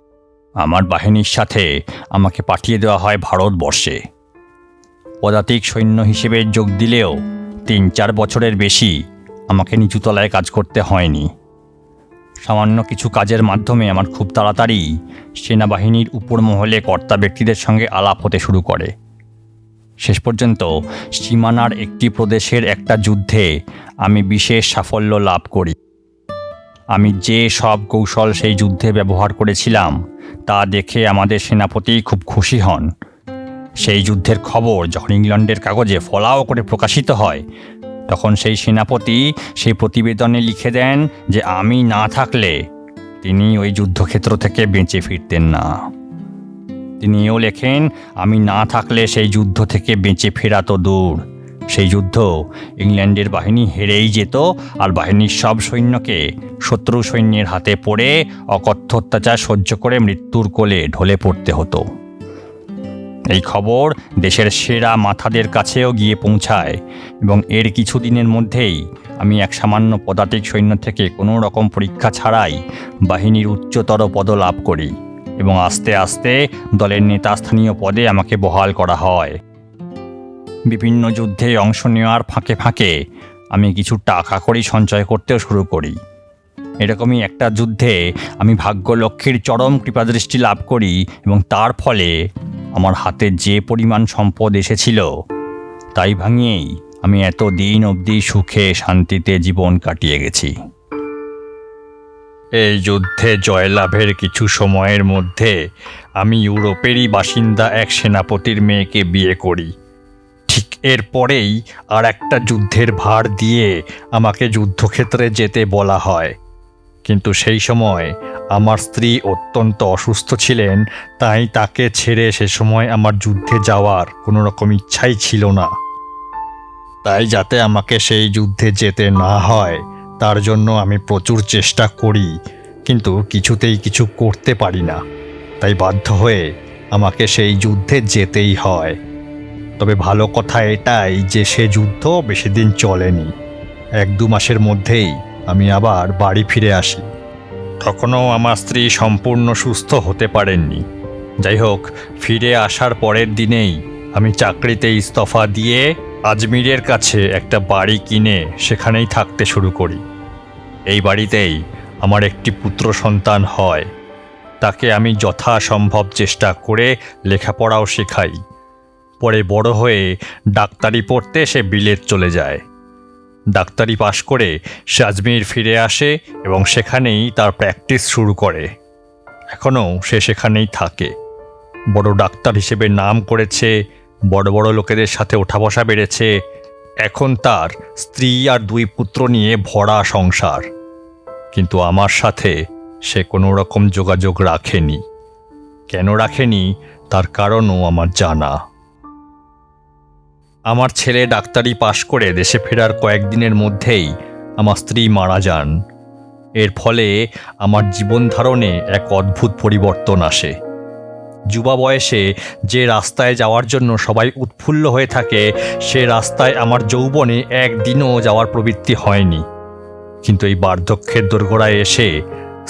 Speaker 3: আমার বাহিনীর সাথে আমাকে পাঠিয়ে দেওয়া হয় ভারতবর্ষে। পদাতিক সৈন্য হিসেবে যোগ দিলেও 3-4 বছরের বেশি আমাকে নিচুতলায় কাজ করতে হয়নি। সামান্য কিছু কাজের মাধ্যমে আমার খুব তাড়াতাড়ি সেনাবাহিনীর উপর মহলে কর্তা ব্যক্তিদের সঙ্গে আলাপ হতে শুরু করে। শেষ পর্যন্ত সীমানার একটি প্রদেশের একটা যুদ্ধে আমি বিশেষ সাফল্য লাভ করি। আমি যে সব কৌশল সেই যুদ্ধে ব্যবহার করেছিলাম তা দেখে আমাদের সেনাপতি খুব খুশি হন। সেই যুদ্ধের খবর যখন ইংল্যান্ডের কাগজে ফলাও করে প্রকাশিত হয়, তখন সেই সেনাপতি সেই প্রতিবেদনে লিখে দেন যে আমি না থাকলে তিনি ওই যুদ্ধক্ষেত্র থেকে বেঁচে ফিরতেন না। তিনিও লেখেন, আমি না থাকলে সেই যুদ্ধ থেকে বেঁচে ফেরা তো দূর, সেই যুদ্ধ ইংল্যান্ডের বাহিনী হেরেই যেত, আর বাহিনীর সব সৈন্যকে শত্রু সৈন্যের হাতে পড়ে অকথ্য অত্যাচার সহ্য করে মৃত্যুর কোলে ঢলে পড়তে হতো। এই খবর দেশের সেরা মাথাদের কাছেও গিয়ে পৌঁছায় এবং এর কিছুদিনের মধ্যেই আমি এক সামান্য পদাতিক সৈন্য থেকে কোনো রকম পরীক্ষা ছাড়াই বাহিনীর উচ্চতর পদ লাভ করি এবং আস্তে আস্তে দলের নেতাস্থানীয় পদে আমাকে বহাল করা হয়। বিভিন্ন যুদ্ধে অংশ নেওয়ার ফাঁকে ফাঁকে আমি কিছু টাকা কড়ি সঞ্চয় করতেও শুরু করি। এরকমই একটা যুদ্ধে আমি ভাগ্যলক্ষ্মীর চরম কৃপাদৃষ্টি লাভ করি এবং তার ফলে আমার হাতে যে পরিমাণ সম্পদ এসেছিল তাই ভাঙিয়েই আমি এত দিন অবধি সুখে শান্তিতে জীবন কাটিয়ে গেছি। এই যুদ্ধে জয়লাভের কিছু সময়ের মধ্যে আমি ইউরোপেরই বাসিন্দা এক সেনাপতির মেয়েকে বিয়ে করি। ঠিক এরপরেই আর একটা যুদ্ধের ভার দিয়ে আমাকে যুদ্ধক্ষেত্রে যেতে বলা হয়, কিন্তু সেই সময় আমার স্ত্রী অত্যন্ত অসুস্থ ছিলেন, তাই তাকে ছেড়ে সে সময় আমার যুদ্ধে যাওয়ার কোনো রকম ইচ্ছাই ছিল না। তাই যাতে আমাকে সেই যুদ্ধে যেতে না হয় তার জন্য আমি প্রচুর চেষ্টা করি, কিন্তু কিছুতেই কিছু করতে পারি না। তাই বাধ্য হয়ে আমাকে সেই যুদ্ধে যেতেই হয়। তবে ভালো কথা এটাই যে সে যুদ্ধ বেশি দিন চলেনি। 1-2 মাসের মধ্যেই আমি আবার বাড়ি ফিরে আসি। তখনও আমার স্ত্রী সম্পূর্ণ সুস্থ হতে পারেননি। যাই হোক, ফিরে আসার পরের দিনেই আমি চাকরিতে ইস্তফা দিয়ে আজমিরের কাছে একটা বাড়ি কিনে সেখানেই থাকতে শুরু করি। এই বাড়িতেই আমার একটি পুত্র সন্তান হয়। তাকে আমি যথাসম্ভব চেষ্টা করে লেখাপড়াও শেখাই। পরে বড় হয়ে ডাক্তারি পড়তে সে বিলেত চলে যায়। ডাক্তারি পাশ করে সে আজমির ফিরে আসে এবং সেখানেই তার প্র্যাকটিস শুরু করে। এখনও সে সেখানেই থাকে। বড় ডাক্তার হিসেবে নাম করেছে, বড় বড় লোকেদের সাথে ওঠা বসা বেড়েছে। এখন তার স্ত্রী আর 2 পুত্র নিয়ে ভরা সংসার, কিন্তু আমার সাথে সে কোনো রকম যোগাযোগ রাখেনি। কেন রাখেনি তার কারণও আমার জানা। আমার ছেলে ডাক্তারি পাশ করে দেশে ফেরার কয়েকদিনের মধ্যেই আমার স্ত্রী মারা যান। এর ফলে আমার জীবনধারণে এক অদ্ভুত পরিবর্তন আসে। যুবা বয়সে যে রাস্তায় যাওয়ার জন্য সবাই উৎফুল্ল হয়ে থাকে, সে রাস্তায় আমার যৌবনে একদিনও যাওয়ার প্রবৃত্তি হয়নি। কিন্তু এই বার্ধক্যের দোরগোড়ায় এসে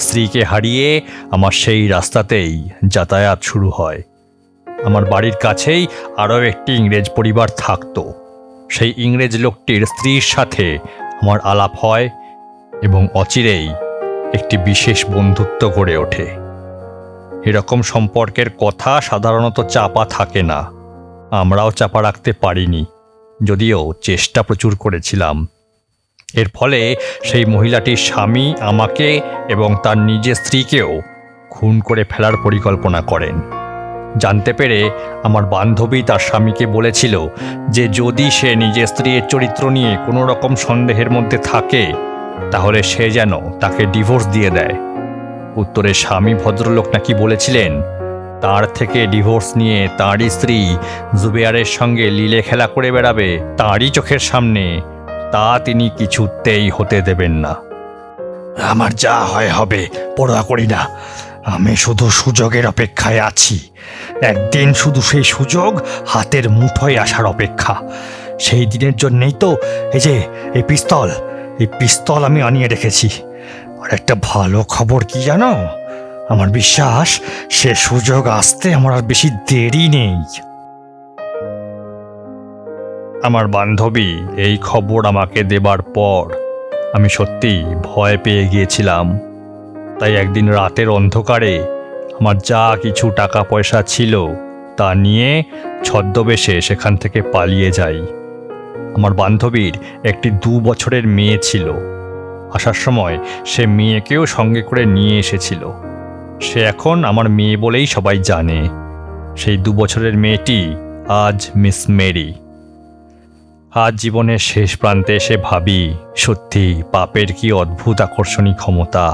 Speaker 3: স্ত্রীকে হারিয়ে আমার সেই রাস্তাতেই যাতায়াত শুরু হয়। আমার বাড়ির কাছেই আরও একটি ইংরেজ পরিবার থাকতো। সেই ইংরেজ লোকটির স্ত্রীর সাথে আমার আলাপ হয় এবং অচিরেই একটি বিশেষ বন্ধুত্ব গড়ে ওঠে। এরকম সম্পর্কের কথা সাধারণত চাপা থাকে না, আমরাও চাপা রাখতে পারিনি, যদিও চেষ্টা প্রচুর করেছিলাম। এর ফলে সেই মহিলাটির স্বামী আমাকে এবং তার নিজের স্ত্রীকেও খুন করে ফেলার পরিকল্পনা করেন। জানতে পেরে আমার বান্ধবী তার স্বামীকে বলেছিল যে যদি সে নিজের স্ত্রীর চরিত্র নিয়ে কোনো রকম সন্দেহের মধ্যে থাকে তাহলে সে যেন তাকে ডিভোর্স দিয়ে দেয়। উত্তরে স্বামী ভদ্রলোক নাকি বলেছিলেন তার থেকে ডিভোর্স নিয়ে তাঁরই স্ত্রী জুবেয়ারের সঙ্গে লীলে খেলা করে বেড়াবে তাঁরই চোখের সামনে, তা তিনি কিছুতেই হতে দেবেন না। আমার যা হয় হবে, পরোয়া করি না, আমি শুধু সুযোগের অপেক্ষায় আছি। একদিন শুধু সেই সুযোগ হাতের মুঠোয় আসার অপেক্ষা। সেই দিনের জন্যেই তো এই পিস্তল আমি আনিয়ে রেখেছি। আর একটা ভালো খবর কি জানো, আমার বিশ্বাস সে সুযোগ আসতে আমার আর বেশি দেরি নেই। আমার বান্ধবী এই খবর আমাকে দেবার পর আমি সত্যি ভয় পেয়ে গিয়েছিলাম। তাই একদিন রাতের অন্ধকারে আমার যা কিছু টাকা পয়সা ছিল তা নিয়ে ছদ্মবেশে সেখান থেকে পালিয়ে যাই। আমার বান্ধবীর একটি 2 বছরের মেয়ে ছিল। আসার সময় সে মেয়েকেও সঙ্গে করে নিয়ে এসেছিল। সে এখন আমার মেয়ে বলেই সবাই জানে। সেই 2 বছরের মেয়েটি আজ মিস মেরি। আজ জীবনের শেষ প্রান্তে এসে ভাবি, সত্যি পাপের কি অদ্ভুত আকর্ষণী ক্ষমতা।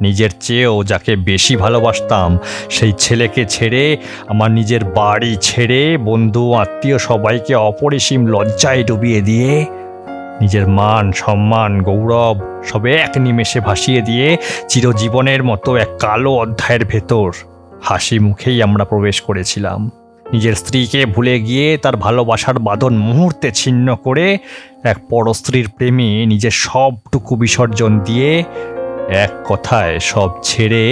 Speaker 3: নিজের চেয়েও যাকে বেশি ভালোবাসতাম সেই ছেলেকে ছেড়ে, আমার নিজের বাড়ি ছেড়ে, বন্ধু আত্মীয় সবাইকে অপরিসীম লজ্জায় ডুবিয়ে দিয়ে, নিজের মান সম্মান গৌরব সব এক নিমেষে ভাসিয়ে দিয়ে চিরজীবনের মতো এক কালো অধ্যায়ের ভেতর হাসি মুখেই আমরা প্রবেশ করেছিলাম। নিজের স্ত্রীকে ভুলে গিয়ে তার ভালোবাসার বাঁধন মুহূর্তে ছিন্ন করে এক পরস্ত্রীর প্রেমে নিজের সবটুকু বিসর্জন দিয়ে এক কথায় সব ছেড়ে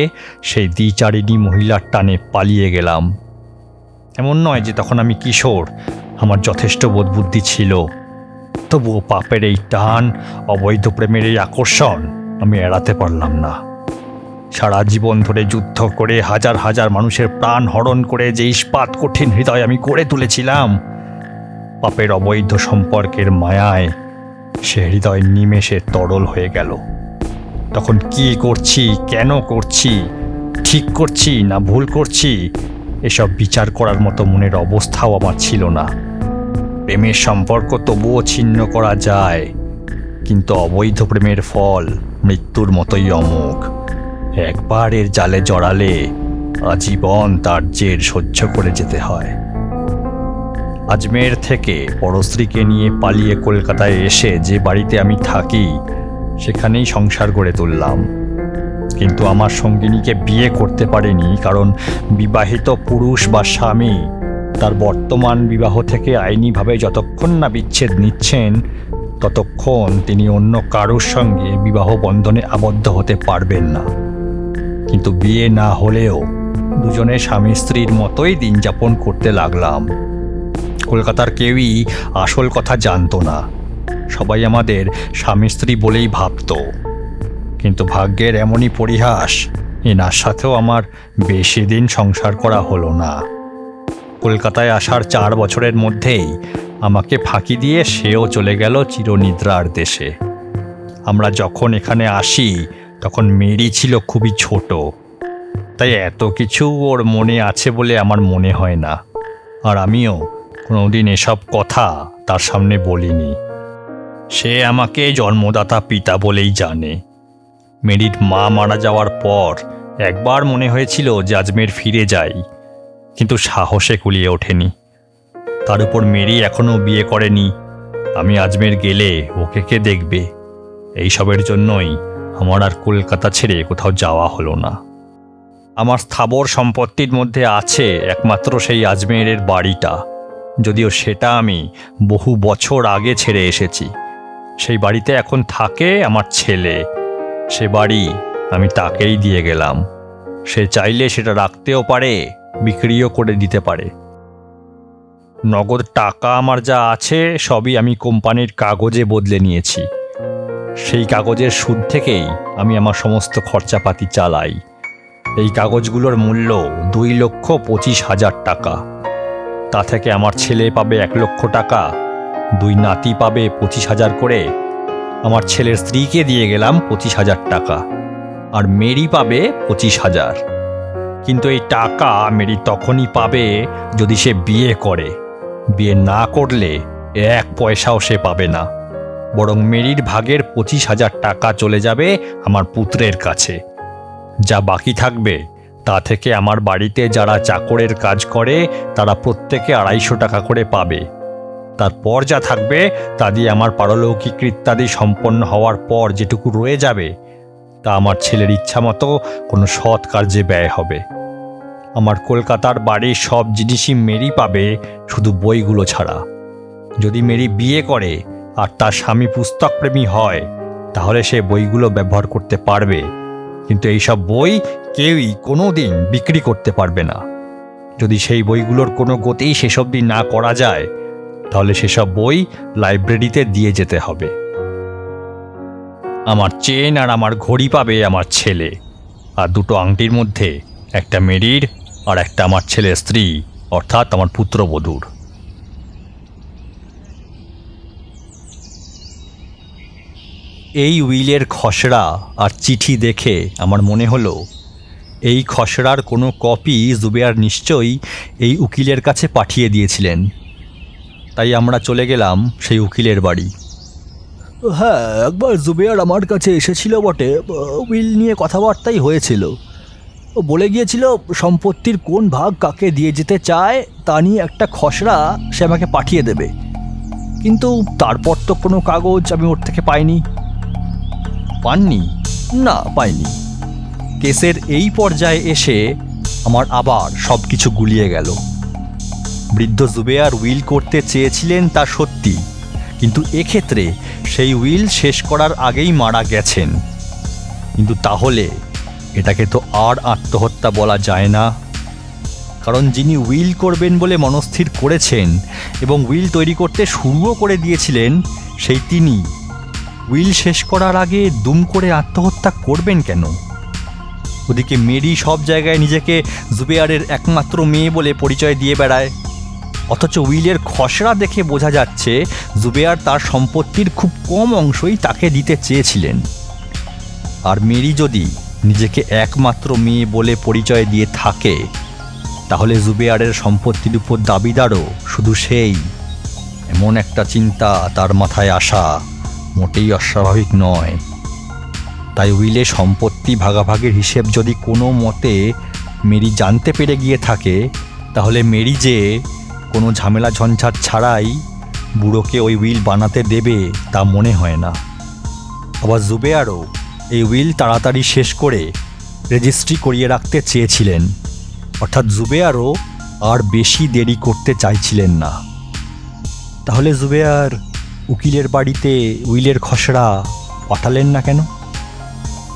Speaker 3: সেই দ্বিচারিণী মহিলার টানে পালিয়ে গেলাম। এমন নয় যে তখন আমি কিশোর, আমার যথেষ্ট বোধবুদ্ধি ছিল। তবুও পাপের এই টান, অবৈধ প্রেমের এই আকর্ষণ আমি এড়াতে পারলাম না। সারা জীবন ধরে যুদ্ধ করে হাজার হাজার মানুষের প্রাণ হরণ করে যে ইস্পাত কঠিন হৃদয় আমি গড়ে তুলেছিলাম, পাপের অবৈধ সম্পর্কের মায়ায় সে হৃদয় নিমেষে তরল হয়ে গেল। তখন কি করছি, কেন করছি, ঠিক করছি না ভুল করছি, এসব বিচার করার মতো মনের অবস্থাও আমার ছিল না। প্রেমের সম্পর্ক তবুও ছিন্ন করা যায়, কিন্তু অবৈধ প্রেমের ফল মৃত্যুর মতোই অমোঘ। একবার এর জালে জড়ালে আজীবন তার জের সহ্য করে যেতে হয়। আজমের থেকে পরস্ত্রীকে নিয়ে পালিয়ে কলকাতায় এসে যে বাড়িতে আমি থাকি সেখানেই সংসার গড়ে তুললাম। কিন্তু আমার সঙ্গিনীকে বিয়ে করতে পারেনি, কারণ বিবাহিত পুরুষ বা স্বামী তার বর্তমান বিবাহ থেকে আইনিভাবে যতক্ষণ না বিচ্ছেদ নিচ্ছেন ততক্ষণ তিনি অন্য কারোর সঙ্গে বিবাহ বন্ধনে আবদ্ধ হতে পারবেন না। কিন্তু বিয়ে না হলেও দুজনে স্বামী স্ত্রীর মতোই দিন যাপন করতে লাগলাম। কলকাতার কেউই আসল কথা জানতো না, সবাই আমাদের স্বামী স্ত্রী বলেই ভাবত। কিন্তু ভাগ্যের এমনই পরিহাস, এনার সাথেও আমার বেশি দিন সংসার করা হলো না। কলকাতায় আসার 4 বছরের মধ্যেই আমাকে ফাঁকি দিয়ে সেও চলে গেল চিরনিদ্রার দেশে। আমরা যখন এখানে আসি তখন মেরি ছিল খুবই ছোট, তাই এত কিছু ওর মনে আছে বলে আমার মনে হয় না। আর আমিও কোনোদিন এসব কথা তার সামনে বলিনি। সে আমাকে জন্মদাতা পিতা বলেই জানে। মেরির মা মারা যাওয়ার পর একবার মনে হয়েছিল যে আজমের ফিরে যাই, কিন্তু সাহসে কুলিয়ে ওঠেনি। তার উপর মেরি এখনও বিয়ে করেনি। আমি আজমের গেলে ওকে কে দেখবে? এইসবের জন্যই আমার আর কলকাতা ছেড়ে কোথাও যাওয়া হলো না। আমার স্থাবর সম্পত্তির মধ্যে আছে একমাত্র সেই আজমেরের বাড়িটা, যদিও সেটা আমি বহু বছর আগে ছেড়ে এসেছি। সেই বাড়িতে এখন থাকে আমার ছেলে। সে বাড়ি আমি তাকেই দিয়ে গেলাম। সে চাইলে সেটা রাখতেও পারে, বিক্রিও করে দিতে পারে। নগদ টাকা আমার যা আছে সবই আমি কোম্পানির কাগজে বদলে নিয়েছি। সেই কাগজের সুদ থেকেই আমি আমার সমস্ত খরচাপাতি চালাই। এই কাগজগুলোর মূল্য 2,25,000 টাকা। তা থেকে আমার ছেলে পাবে 1 লক্ষ টাকা, 2 নাতি পাবে 25,000 করে। আমার ছেলের স্ত্রীকে দিয়ে গেলাম 25,000 টাকা, আর মেরি পাবে 25,000। কিন্তু এই টাকা মেরি তখনই পাবে যদি সে বিয়ে করে। বিয়ে না করলে 1 পয়সাও সে পাবে না, বরং মেরির ভাগের 25,000 টাকা চলে যাবে আমার পুত্রের কাছে। যা বাকি থাকবে তা থেকে আমার বাড়িতে যারা চাকরের কাজ করে তারা প্রত্যেকে 250 টাকা করে পাবে। তারপর যা থাকবে তা দিয়ে আমার পারলৌকিক ইত্যাদি সম্পন্ন হওয়ার পর যেটুকু রয়ে যাবে তা আমার ছেলের ইচ্ছা মতো কোনো সৎ কার্যে ব্যয় হবে। আমার কলকাতার বাড়ির সব জিনিসই মেরি পাবে, শুধু বইগুলো ছাড়া। যদি মেরি বিয়ে করে আর তার স্বামী পুস্তকপ্রেমী হয় তাহলে সে বইগুলো ব্যবহার করতে পারবে, কিন্তু এইসব বই কেউই কোনো দিন বিক্রি করতে পারবে না। যদি সেই বইগুলোর কোনো গতিই শেষ অবধি না করা যায় তাহলে সেসব বই লাইব্রেরিতে দিয়ে যেতে হবে। আমার চেন আর আমার ঘড়ি পাবে আমার ছেলে, আর 2টো আংটির মধ্যে একটা মেরির আর একটা আমার ছেলের স্ত্রী অর্থাৎ আমার পুত্রবধূর। এই উইলের খসড়া আর চিঠি দেখে আমার মনে হলো এই খসড়ার কোনো কপি জুবেয়ার নিশ্চয়ই এই উকিলের কাছে পাঠিয়ে দিয়েছিলেন। তাই আমরা চলে গেলাম সেই উকিলের বাড়ি। হ্যাঁ, একবার জুবেয়ার আমার কাছে এসেছিল বটে, উইল নিয়ে কথাবার্তাই হয়েছিল। ও বলে গিয়েছিল সম্পত্তির কোন ভাগ কাকে দিয়ে যেতে চায় তা নিয়ে একটা খসড়া সে আমাকে পাঠিয়ে দেবে, কিন্তু তারপর তো কোনো কাগজ আমি ওর থেকে পাইনি। পাননি? না, পাইনি। কেসের এই পর্যায়ে এসে আমার আবার সব কিছু গুলিয়ে গেল। বৃদ্ধ জুবেয়ার উইল করতে চেয়েছিলেন তা সত্যি, কিন্তু এক্ষেত্রে সেই উইল শেষ করার আগেই মারা গেছেন। কিন্তু তাহলে এটাকে তো আর আত্মহত্যা বলা যায় না, কারণ যিনি উইল করবেন বলে মনস্থির করেছেন এবং উইল তৈরি করতে শুরুও করে দিয়েছিলেন সেই তিনি উইল শেষ করার আগে দুম করে আত্মহত্যা করবেন কেন? ওদিকে মেরি সব জায়গায় নিজেকে জুবেয়ারের একমাত্র মেয়ে বলে পরিচয় দিয়ে বেড়ায়, অথচ উইলের খসড়া দেখে বোঝা যাচ্ছে জুবেয়ার তার সম্পত্তির খুব কম অংশই তাকে দিতে চেয়েছিলেন। আর মেরি যদি নিজেকে একমাত্র মেয়ে বলে পরিচয় দিয়ে থাকে তাহলে জুবেয়ারের সম্পত্তির উপর দাবিদারও শুধু সেই। এমন একটা চিন্তা তার মাথায় আসা মোটেই অস্বাভাবিক নয়। তাই উইলে সম্পত্তি ভাগাভাগির হিসেব যদি কোনো মতে মেরি জানতে পেরে গিয়ে থাকে তাহলে মেরি যে কোনো ঝামেলা ঝঞ্ঝাট ছাড়াই বুড়োকে ওই উইল বানাতে দেবে তা মনে হয় না। আবার জুবেয়ারও এই উইল তাড়াতাড়ি শেষ করে রেজিস্ট্রি করিয়ে রাখতে চেয়েছিলেন, অর্থাৎ জুবেয়ারও আর বেশি দেরি করতে চাইছিলেন না। তাহলে জুবেয়ার উকিলের বাড়িতে উইলের খসড়া পাঠালেন না কেন?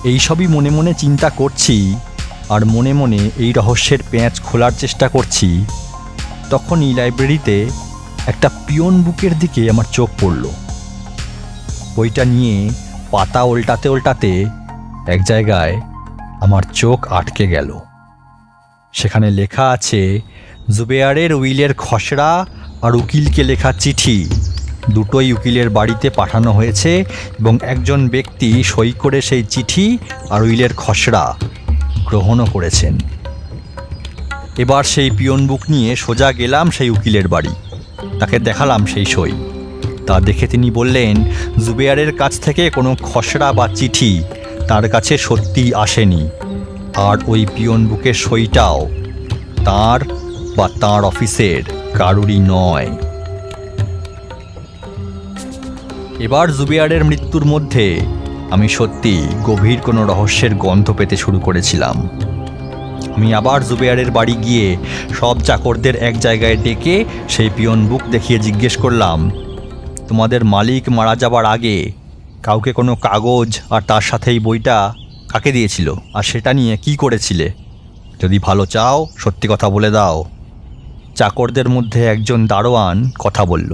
Speaker 3: এই সবই মনে মনে চিন্তা করছি আর মনে মনে এই রহস্যের পেঁচ খোলার চেষ্টা করছি। তখনই লাইব্রেরিতে একটা পিয়ন বুকের দিকে আমার চোখ পড়ল। বইটা নিয়ে পাতা উল্টাতে উল্টাতে এক জায়গায় আমার চোখ আটকে গেল। সেখানে লেখা আছে জুবেয়ারের উইলের খসড়া আর উকিলকে লেখা চিঠি দুটোই উকিলের বাড়িতে পাঠানো হয়েছে এবং একজন ব্যক্তি সই করে সেই চিঠি আর উইলের খসড়া গ্রহণও করেছেন। এবার সেই পিয়ন বুক নিয়ে সোজা গেলাম সেই উকিলের বাড়ি। তাকে দেখালাম সেই সই। তা দেখে তিনি বললেন জুবেয়ারের কাছ থেকে কোনো খসড়া বা চিঠি তার কাছে সত্যিই আসেনি, আর ওই পিয়ন বুকের সইটাও তাঁর বা তাঁর অফিসের কারুরই নয়। এবার জুবেয়ারের মৃত্যুর মধ্যে আমি সত্যি গভীর কোনো রহস্যের গন্ধ পেতে শুরু করেছিলাম। আমি আবার জুবেয়ারের বাড়ি গিয়ে সব চাকরদের এক জায়গায় ডেকে সেই পিয়ন বুক দেখিয়ে জিজ্ঞেস করলাম, তোমাদের মালিক মারা যাবার আগে কাউকে কোনো কাগজ আর তার সাথে এই বইটা কাকে দিয়েছিল আর সেটা নিয়ে কি করেছিলে? যদি ভালো চাও সত্যি কথা বলে দাও। চাকরদের মধ্যে একজন দারোয়ান কথা বলল,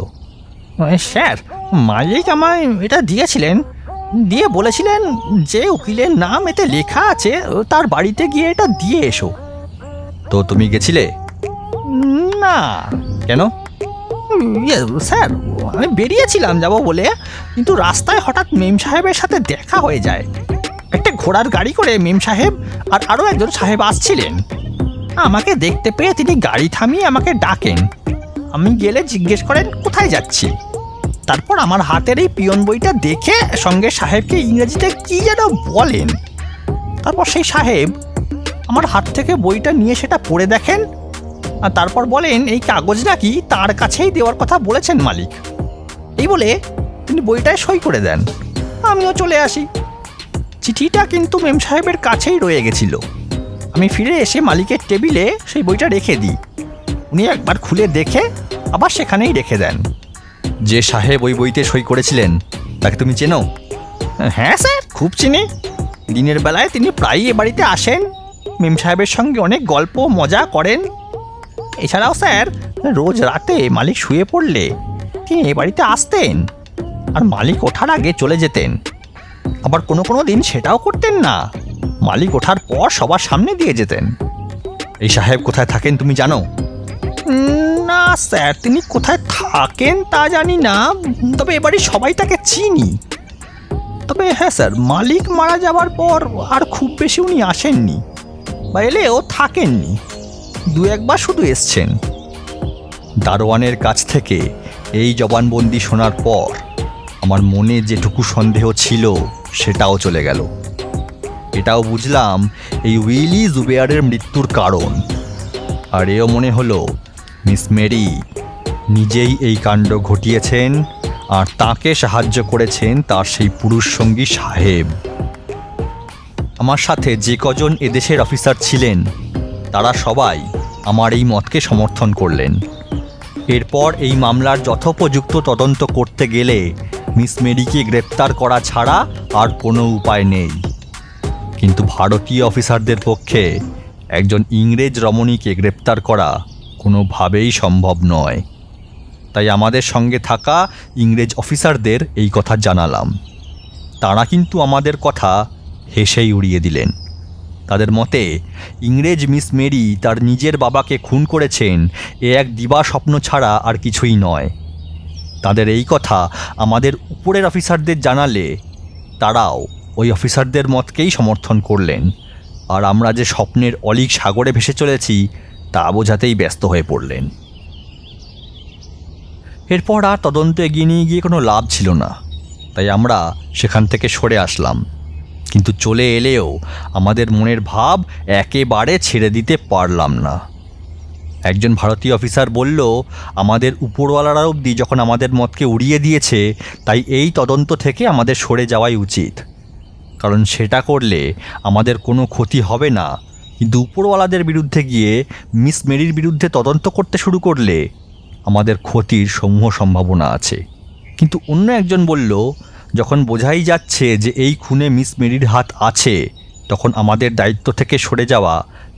Speaker 5: স্যার, মালিক আমায় এটা দিয়েছিলেন।
Speaker 3: দিয়ে বলেছিলেন যে উকিলের নাম এতে লেখা আছে তার বাড়িতে গিয়ে এটা দিয়ে এসো। তো তুমি গেছিলে? না। কেন? স্যার, আমি বেরিয়েছিলাম যাব বলে, কিন্তু রাস্তায় হঠাৎ মেম সাহেবের সাথে দেখা হয়ে যায়। একটা ঘোড়ার গাড়ি করে মেম সাহেব আর আরও একজন সাহেব আসছিলেন। আমাকে দেখতে পেয়ে তিনি গাড়ি থামিয়ে আমাকে ডাকেন। আমি গেলে জিজ্ঞেস করেন কোথায় যাচ্ছি। তারপর আমার হাতের এই পিয়ন বইটা দেখে সঙ্গে সাহেবকে ইংরেজিতে কী যেন বলেন। তারপর সেই সাহেব আমার হাত থেকে বইটা নিয়ে সেটা পড়ে দেখেন, আর তারপর বলেন এই কাগজ নাকি তার কাছেই দেওয়ার কথা বলেছেন মালিক। এই বলে তিনি বইটায় সই করে দেন। আমিও চলে আসি। চিঠিটা কিন্তু মেম সাহেবের কাছেই রয়ে গেছিল। আমি ফিরে এসে মালিকের টেবিলে সেই বইটা রেখে দিই। উনি একবার খুলে দেখে আবার সেখানেই রেখে দেন। যে সাহেব ওই বইতে সই করেছিলেন তাকে তুমি চেনো? হ্যাঁ স্যার, খুব চিনি। দিনের বেলায় তিনি প্রায়ই এ বাড়িতে আসেন, মেম সাহেবের সঙ্গে অনেক গল্প মজা করেন। এছাড়াও স্যার, রোজ রাতে মালিক শুয়ে পড়লে তিনি এ বাড়িতে আসতেন, আর মালিক ওঠার আগে চলে যেতেন। আবার কোনো কোনো দিন সেটাও করতেন না, মালিক ওঠার পর সবার সামনে দিয়ে যেতেন। এই সাহেব কোথায় থাকেন তুমি জানো? না স্যার, তিনি কোথায় থাকেন তা জানি না, তবে এবারে সবাই তাকে চিনি। তবে হ্যাঁ স্যার, মালিক মারা যাওয়ার পর আর খুব বেশি উনি আসেননি, বা এলেও থাকেননি। দু একবার শুধু এসছেন। দারোয়ানের কাছ থেকে এই জবানবন্দি শোনার পর আমার মনে যেটুকু সন্দেহ ছিল সেটাও চলে গেল। এটাও বুঝলাম এই উইলি জুবেয়ারের মৃত্যুর কারণ। আর এও মনে হলো মিস মেরি নিজেই এই কাণ্ড ঘটিয়েছেন, আর তাকে সাহায্য করেছেন তার সেই পুরুষ সঙ্গী সাহেব। আমার সাথে যে কজন এদেশের অফিসার ছিলেন তারা সবাই আমার এই মতকে সমর্থন করলেন। এরপর এই মামলার যথোপযুক্ত তদন্ত করতে গেলে মিস মেরিকে গ্রেপ্তার করা ছাড়া আর কোনো উপায় নেই। কিন্তু ভারতীয় অফিসারদের পক্ষে একজন ইংরেজ রমণীকে গ্রেপ্তার করা কোনোভাবেই সম্ভব নয়। তাই আমাদের সঙ্গে থাকা ইংরেজ অফিসারদের এই কথা জানালাম। তারা কিন্তু আমাদের কথা হেসেই উড়িয়ে দিলেন। তাদের মতে ইংরেজ মিস মেরি তার নিজের বাবাকে খুন করেছেন এ এক দিবা স্বপ্ন ছাড়া আর কিছুই নয়। তাদের এই কথা আমাদের উপরের অফিসারদের জানালে তারাও ওই অফিসারদের মতকেই সমর্থন করলেন, আর আমরা যে স্বপ্নের অলিক সাগরে ভেসে চলেছি তা বোঝাতেই ব্যস্ত হয়ে পড়লেন। এরপর আর তদন্ত এগিয়ে নিয়ে গিয়ে কোনো লাভ ছিল না, তাই আমরা সেখান থেকে সরে আসলাম। কিন্তু চলে এলেও আমাদের মনের ভাব একেবারে ছেড়ে দিতে পারলাম না। একজন ভারতীয় অফিসার বলল, আমাদের উপরওয়ালারা অবধি যখন আমাদের মতকে উড়িয়ে দিয়েছে, তাই এই তদন্ত থেকে আমাদের সরে যাওয়াই উচিত। কারণ সেটা করলে আমাদের কোনো ক্ষতি হবে না, কিন্তু উপরওয়ালাদের বিরুদ্ধে গিয়ে মিস মেরির বিরুদ্ধে তদন্ত করতে শুরু করলে আমাদের ক্ষতির সমূহ সম্ভাবনা আছে। কিন্তু অন্য একজন বলল, যখন বোঝাই যাচ্ছে যে এই খুনে মিস মেরির হাত আছে, তখন আমাদের দায়িত্ব থেকে সরে যাওয়া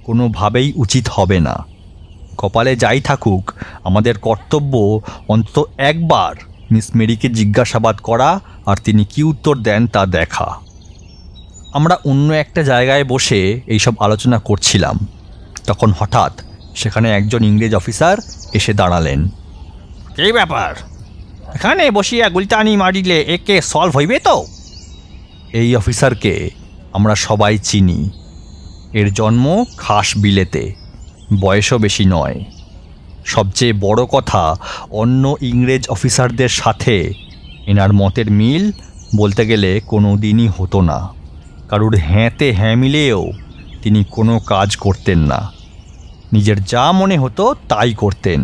Speaker 3: কোনোভাবেই উচিত হবে না। কপালে যাই থাকুক, আমাদের কর্তব্য অন্তত একবার মিস মেরিকে জিজ্ঞাসাবাদ করা, আর তিনি কী উত্তর দেন তা দেখা। আমরা অন্য একটা জায়গায় বসে এইসব আলোচনা করছিলাম, তখন হঠাৎ সেখানে একজন ইংরেজ অফিসার এসে দাঁড়ালেন। এই ব্যাপার, এখানে বসিয়া গুলতানি মারিলে একে সলভ হইবে তো? এই অফিসারকে আমরা সবাই চিনি। এর জন্ম খাস বিলেতে, বয়সও বেশি নয়। সবচেয়ে বড় কথা, অন্য ইংরেজ অফিসারদের সাথে এনার মতের মিল বলতে গেলে কোনো দিনই হতো না। কারুর হ্যাঁতে হ্যাঁ মিলেও তিনি কোনো কাজ করতেন না, নিজের যা মনে হতো তাই করতেন।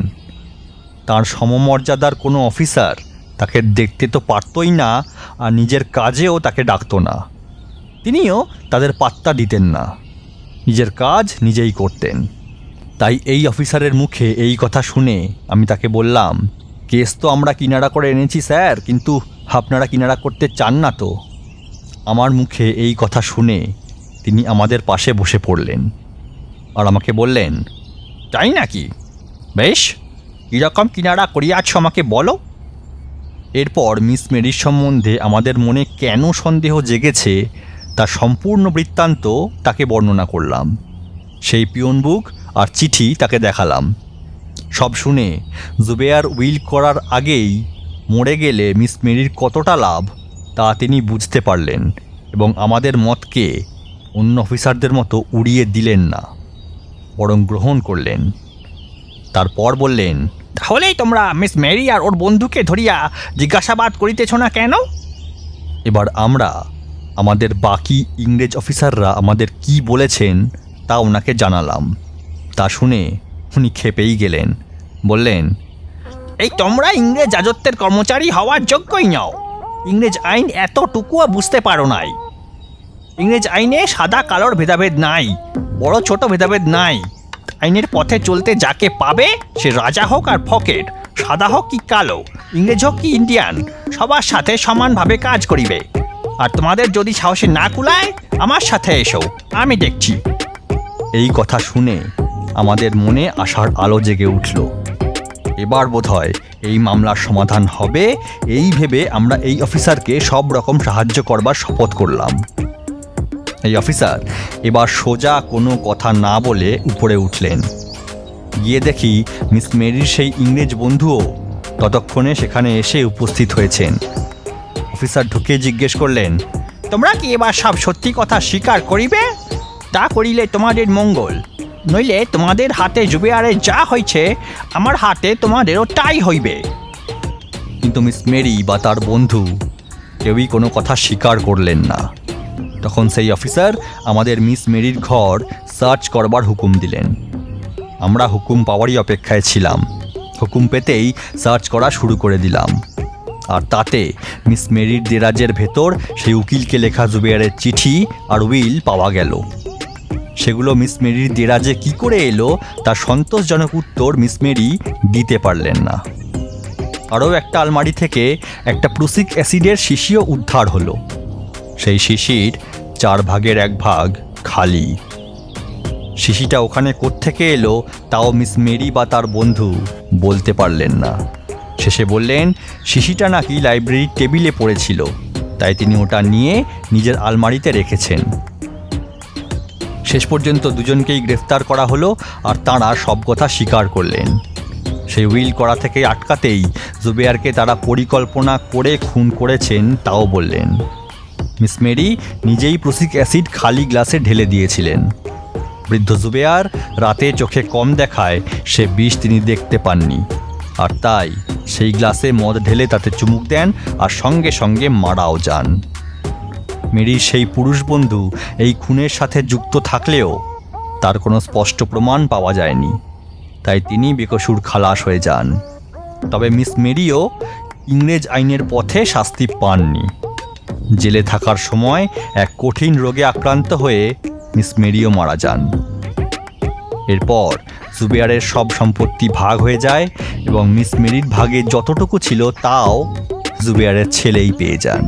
Speaker 3: তার সমমর্যাদার কোনো অফিসার তাকে দেখতে তো পারতই না, আর নিজের কাজেও তাকে ডাকতো না। তিনিও তাদের পাত্তা দিতেন না, নিজের কাজ নিজেই করতেন। তাই এই অফিসারের মুখে এই কথা শুনে আমি তাকে বললাম, কেস তো আমরা কিনারা করে এনেছি স্যার, কিন্তু আপনারা কিনারা করতে চান না তো? আমার মুখে এই কথা শুনে তিনি আমাদের পাশে বসে পড়লেন আর আমাকে বললেন, তাই নাকি? বেশ, কীরকম কিনারা করিয়াছ আমাকে বলো। এরপর মিস মেরির সম্বন্ধে আমাদের মনে কেন সন্দেহ জেগেছে তার সম্পূর্ণ বৃত্তান্ত তাকে বর্ণনা করলাম। সেই পিয়ন বুক আর চিঠি তাকে দেখালাম। সব শুনে জুবেয়ার উইল করার আগেই মরে গেলে মিস মেরির কতটা লাভ তা তিনি বুঝতে পারলেন এবং আমাদের মতকে অন্য অফিসারদের মতো উড়িয়ে দিলেন না, বরং গ্রহণ করলেন। তারপর বললেন, তাহলেই তোমরা মিস মেরি আর ওর বন্ধুকে ধরিয়া জিজ্ঞাসাবাদ করিতেছ না কেন? এবার আমরা আমাদের বাকি ইংরেজ অফিসাররা আমাদের কি বলেছেন তা ওনাকে জানালাম। তা শুনে উনি খেপেই গেলেন। বললেন, এই তোমরা ইংরেজ রাজত্বের কর্মচারী হওয়ার যোগ্যই নও। ইংরেজ আইন এতটুকুও বুঝতে পারো নাই। ইংরেজ আইনে সাদা কালোর ভেদাভেদ নাই, বড় ছোট ভেদাভেদ নাই। আইনের পথে চলতে যাকে পাবে সে রাজা হোক আর ফকেট, সাদা হোক কি কালো, ইংরেজ হোক কি ইন্ডিয়ান, সবার সাথে সমানভাবে কাজ করিবে। আর তোমাদের যদি সাহসে না কুলায় আমার সাথে এসো, আমি দেখছি। এই কথা শুনে আমাদের মনে আশার আলো জেগে উঠল। এবার বোধহয় এই মামলার সমাধান হবে, এই ভেবে আমরা এই অফিসারকে সব রকম সাহায্য করবার শপথ করলাম। এই অফিসার এবার সোজা কোনো কথা না বলে উপরে উঠলেন। গিয়ে দেখি মিস মেরির সেই ইংরেজ বন্ধুও ততক্ষণে সেখানে এসে উপস্থিত হয়েছেন। অফিসার ঢুকে জিজ্ঞেস করলেন, তোমরা কি এবার সব সত্যি কথা স্বীকার করিবে? তা করিলে তোমাদের মঙ্গল, নইলে তোমাদের হাতে জুবেয়ারে যা হয়েছে আমার হাতে তোমাদেরও তাই হইবে। কিন্তু মিস মেরি বা তার বন্ধু কেউই কোনো কথা স্বীকার করলেন না। তখন সেই অফিসার আমাদের মিস মেরির ঘর সার্চ করবার হুকুম দিলেন। আমরা হুকুম পাওয়ারই অপেক্ষায় ছিলাম। হুকুম পেতেই সার্চ করা শুরু করে দিলাম। আর তাতে মিস মেরির দেরাজের ভেতর সেই উকিলকে লেখা জুবেয়ারের চিঠি আর উইল পাওয়া গেল। সেগুলো মিস মেরির দেরাজে কি করে এলো তার সন্তোষজনক উত্তর মিস মেরি দিতে পারলেন না। আরও একটা আলমারি থেকে একটা প্রুসিক অ্যাসিডের শিশিও উদ্ধার হলো। সেই শিশির 4 ভাগের 1 ভাগ খালি। শিশিটা ওখানে কোত্থেকে এলো তাও মিস মেরি বা তার বন্ধু বলতে পারলেন না। শেষে বললেন শিশিটা নাকি লাইব্রেরির টেবিলে পড়েছিল, তাই তিনি ওটা নিয়ে নিজের আলমারিতে রেখেছেন। শেষ পর্যন্ত দুজনকেই গ্রেফতার করা হলো আর তাঁরা সব কথা স্বীকার করলেন। সেই উইল করা থেকে আটকাতেই জুবেয়ারকে তারা পরিকল্পনা করে খুন করেছেন তাও বললেন। মিস মেরি নিজেই প্রুসিক অ্যাসিড খালি গ্লাসে ঢেলে দিয়েছিলেন। বৃদ্ধ জুবেয়ার রাতে চোখে কম দেখায় সে বিষ তিনি দেখতে পাননি, আর তাই সেই গ্লাসে মদ ঢেলে তাতে চুমুক দেন আর সঙ্গে সঙ্গে মারাও যান। মেরির সেই পুরুষ বন্ধু এই খুনের সাথে যুক্ত থাকলেও তার কোনো স্পষ্ট প্রমাণ পাওয়া যায়নি, তাই তিনি বেকসুর খালাস হয়ে যান। তবে মিস মেরিও ইংরেজ আইনের পথে শাস্তি পাননি। জেলে থাকার সময় এক কঠিন রোগে আক্রান্ত হয়ে মিস মেরিও মারা যান। এরপর জুবেয়ারের সব সম্পত্তি ভাগ হয়ে যায় এবং মিস মেরির ভাগে যতটুকু ছিল তাও জুবেয়ারের ছেলেই পেয়ে যান।